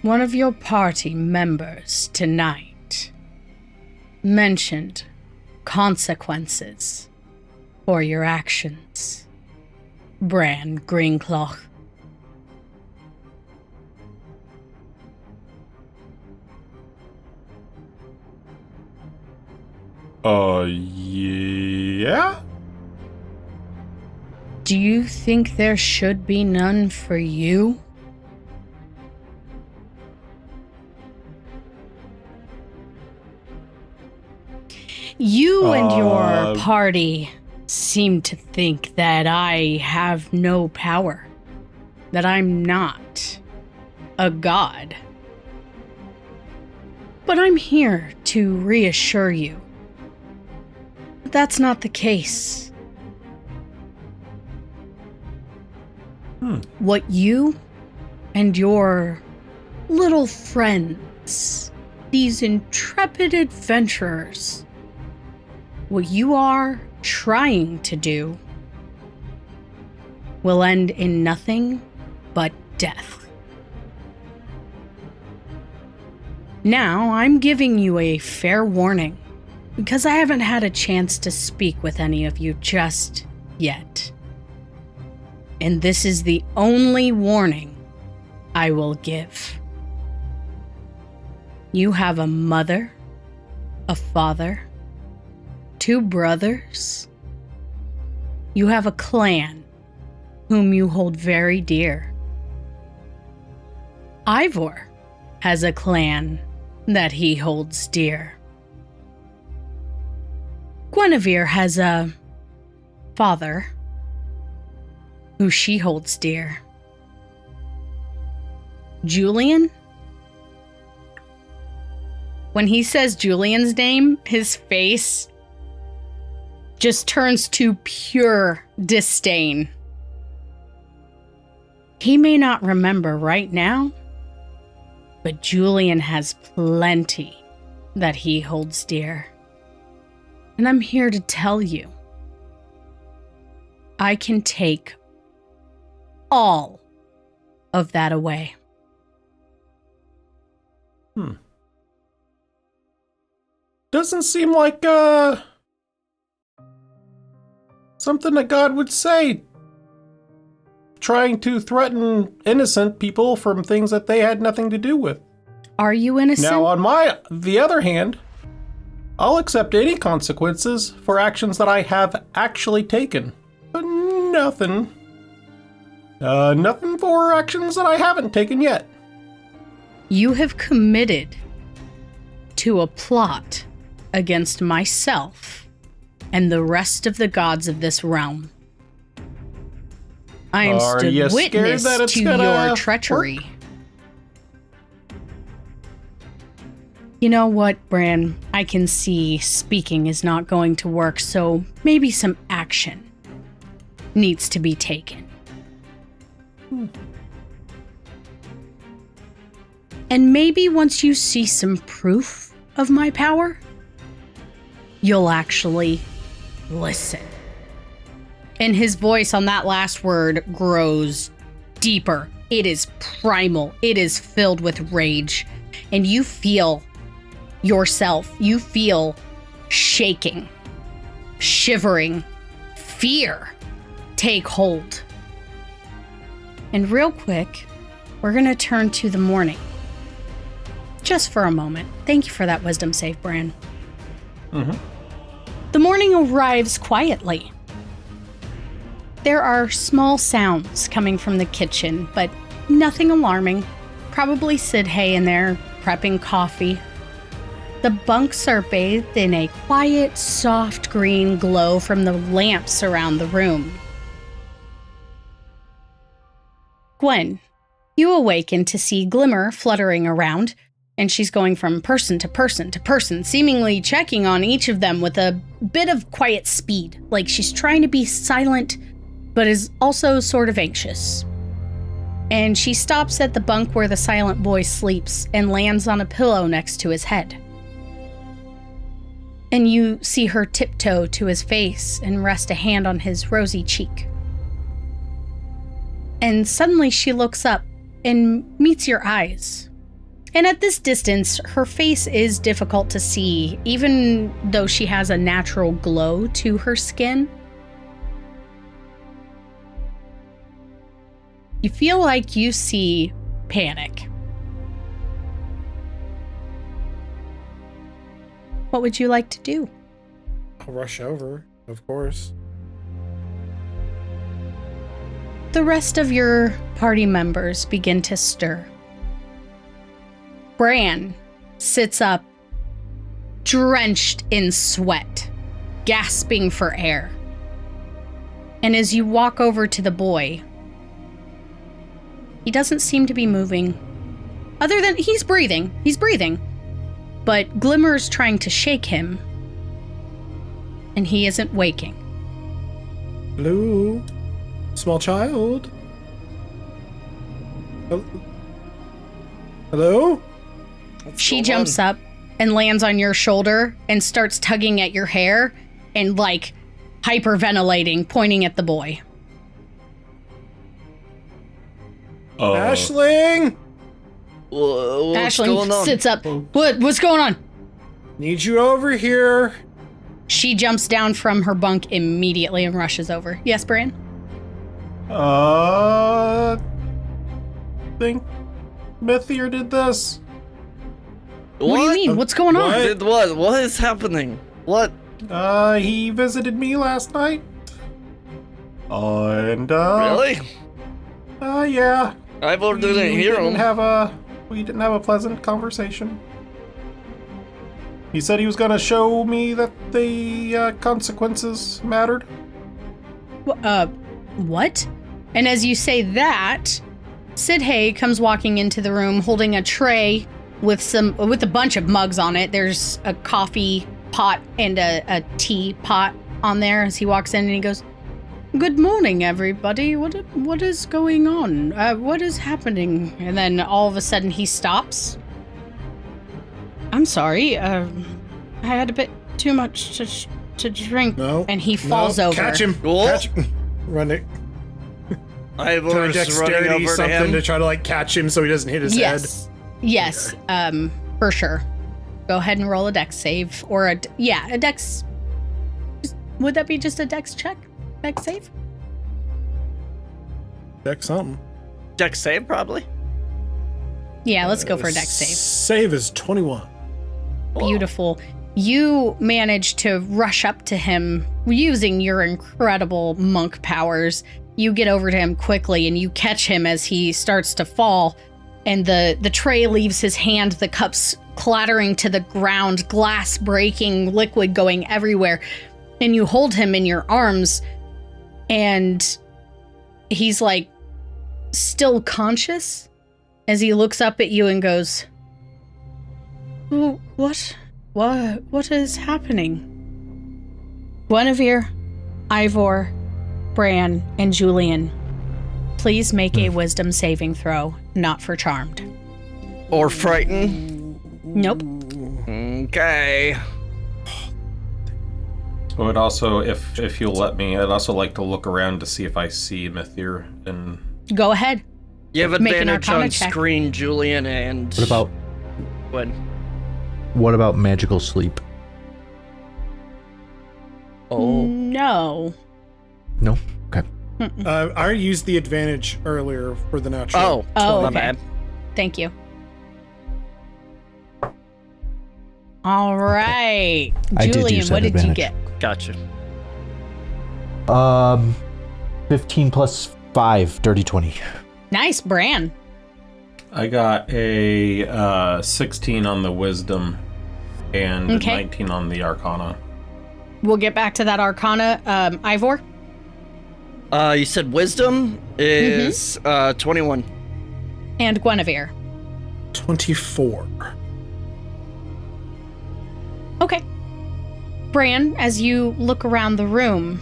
one of your party members tonight mentioned consequences for your actions, Bran Greencloth." Yeah? Do you think there should be none for you? You and your party seem to think that I have no power, that I'm not a god. But I'm here to reassure you that that's not the case. What you and your little friends, these intrepid adventurers, what you are trying to do will end in nothing but death. Now, I'm giving you a fair warning, because I haven't had a chance to speak with any of you just yet. And this is the only warning I will give. You have a mother, a father, 2 brothers. You have a clan whom you hold very dear. Ivor has a clan that he holds dear. Guinevere has a father who she holds dear. Julian? When he says Julian's name, his face just turns to pure disdain. He may not remember right now, but Julian has plenty that he holds dear. And I'm here to tell you, I can take all of that away. Doesn't seem like, something that God would say. Trying to threaten innocent people from things that they had nothing to do with. Are you innocent? Now, on the other hand, I'll accept any consequences for actions that I have actually taken. But nothing for actions that I haven't taken yet. You have committed to a plot against myself and the rest of the gods of this realm. I am Are you stood scared witness that it's to gonna your treachery. work? You know what, Bran? I can see speaking is not going to work, so maybe some action needs to be taken. And maybe once you see some proof of my power, you'll actually listen. And his voice on that last word grows deeper. It is primal. It is filled with rage. And you feel yourself. You feel shaking, shivering, fear take hold. And real quick, we're going to turn to the morning. Just for a moment. Thank you for that wisdom save, Bran. Mm-hmm. The morning arrives quietly. There are small sounds coming from the kitchen, but nothing alarming. Probably Sid Hay in there prepping coffee. The bunks are bathed in a quiet, soft green glow from the lamps around the room. Gwen, you awaken to see Glimmer fluttering around, and she's going from person to person to person, seemingly checking on each of them with a bit of quiet speed, like she's trying to be silent, but is also sort of anxious. And she stops at the bunk where the silent boy sleeps and lands on a pillow next to his head. And you see her tiptoe to his face and rest a hand on his rosy cheek. And suddenly she looks up and meets your eyes. And at this distance, her face is difficult to see, even though she has a natural glow to her skin. You feel like you see panic. What would you like to do? I'll rush over, of course. The rest of your party members begin to stir. Bran sits up, drenched in sweat, gasping for air. And as you walk over to the boy, he doesn't seem to be moving. Other than he's breathing. But Glimmer's trying to shake him, and he isn't waking. Hello? Small child? Hello? She jumps up and lands on your shoulder and starts tugging at your hair and, like, hyperventilating, pointing at the boy. Aisling? What's going on? Sits up. What's going on? Need you over here. She jumps down from her bunk immediately and rushes over. Yes, Bran? Think Mythier did this. What do you mean? What's going on? Did what? What is happening? What? He visited me last night. And, Really? Yeah. Ivor didn't hear him. We didn't have a pleasant conversation. He said he was gonna show me that the consequences mattered. What? And as you say that, Sid Hay comes walking into the room holding a tray with a bunch of mugs on it. There's a coffee pot and a tea pot on there as he walks in and he goes, "Good morning, everybody. What is going on? What is happening?" And then all of a sudden he stops. "I'm sorry. I had a bit too much to drink." No. And he falls over. Catch him. Whoa. Catch him. Run it. Can I Ivor's running dexterity over to something him. to try to like catch him so he doesn't hit his head? Yes. For sure. Go ahead and roll a dex save or a dex. Would that be just a dex check? Dex save? Dex something. Dex save, probably. Yeah, let's go for a dex save. Save is 21. Beautiful. You manage to rush up to him using your incredible monk powers. You get over to him quickly and you catch him as he starts to fall. And the tray leaves his hand, the cups clattering to the ground, glass breaking, liquid going everywhere. And you hold him in your arms and he's like still conscious as he looks up at you and goes, What is happening? Guinevere, Ivor, Bran, and Julian, please make a wisdom saving throw, not for charmed. Or frightened? Nope. Okay. I would also, if you'll let me, I'd also like to look around to see if I see Mithir and... Go ahead. You have Make an advantage Arcana on check. screen, Julian, and... What about magical sleep? Oh. No. No? Okay. I used the advantage earlier for the natural. Oh, my okay. bad. Thank you. All right. I did Julian, use what that did you advantage. get? Gotcha. 15 plus 5, dirty 20. Nice, Bran. I got a 16 on the wisdom and a Okay. 19 on the arcana. We'll get back to that Arcana. Ivor? You said wisdom is 21. And Guinevere. 24. Okay. Bran, as you look around the room,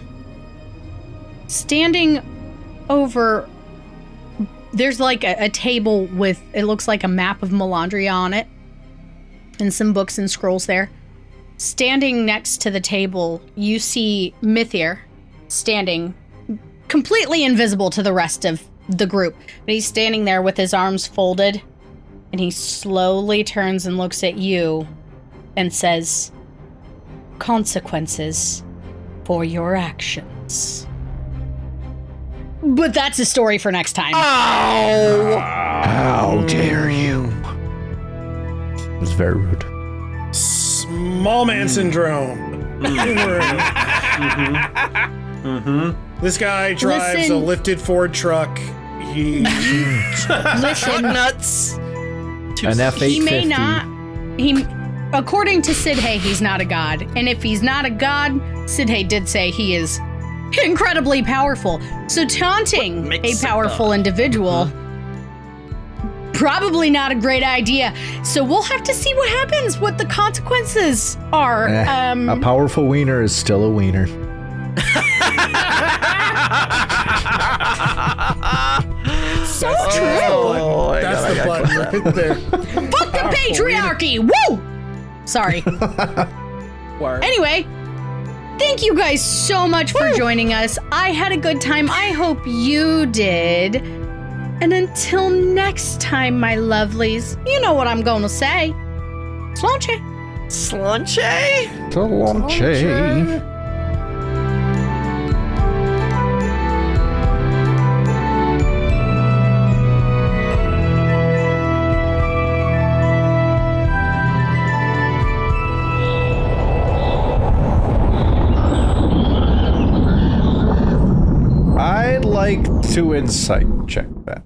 standing over, there's like a table with, it looks like a map of Melandria on it, and some books and scrolls there. Standing next to the table, you see Mithir standing, completely invisible to the rest of the group. But he's standing there with his arms folded, and he slowly turns and looks at you and says, "Consequences for your actions." But that's a story for next time. How dare you? It was very rude. Small man syndrome. This guy drives Listen. a lifted Ford truck. He Listen, Nuts. An F850. he may not. According to Sidhay, he's not a god. And if he's not a god, Sidhay did say he is incredibly powerful. So taunting What a makes a powerful god? individual, probably not a great idea. So we'll have to see what happens, what the consequences are. A powerful wiener is still a wiener. So true. Oh, that's the button right there. Fuck the patriarchy. Woo! Sorry. Word. Anyway, thank you guys so much for joining us. I had a good time. I hope you did. And until next time, my lovelies, you know what I'm going to say. Sláinte. Slunche? Sláinte. I'd like to insight check that.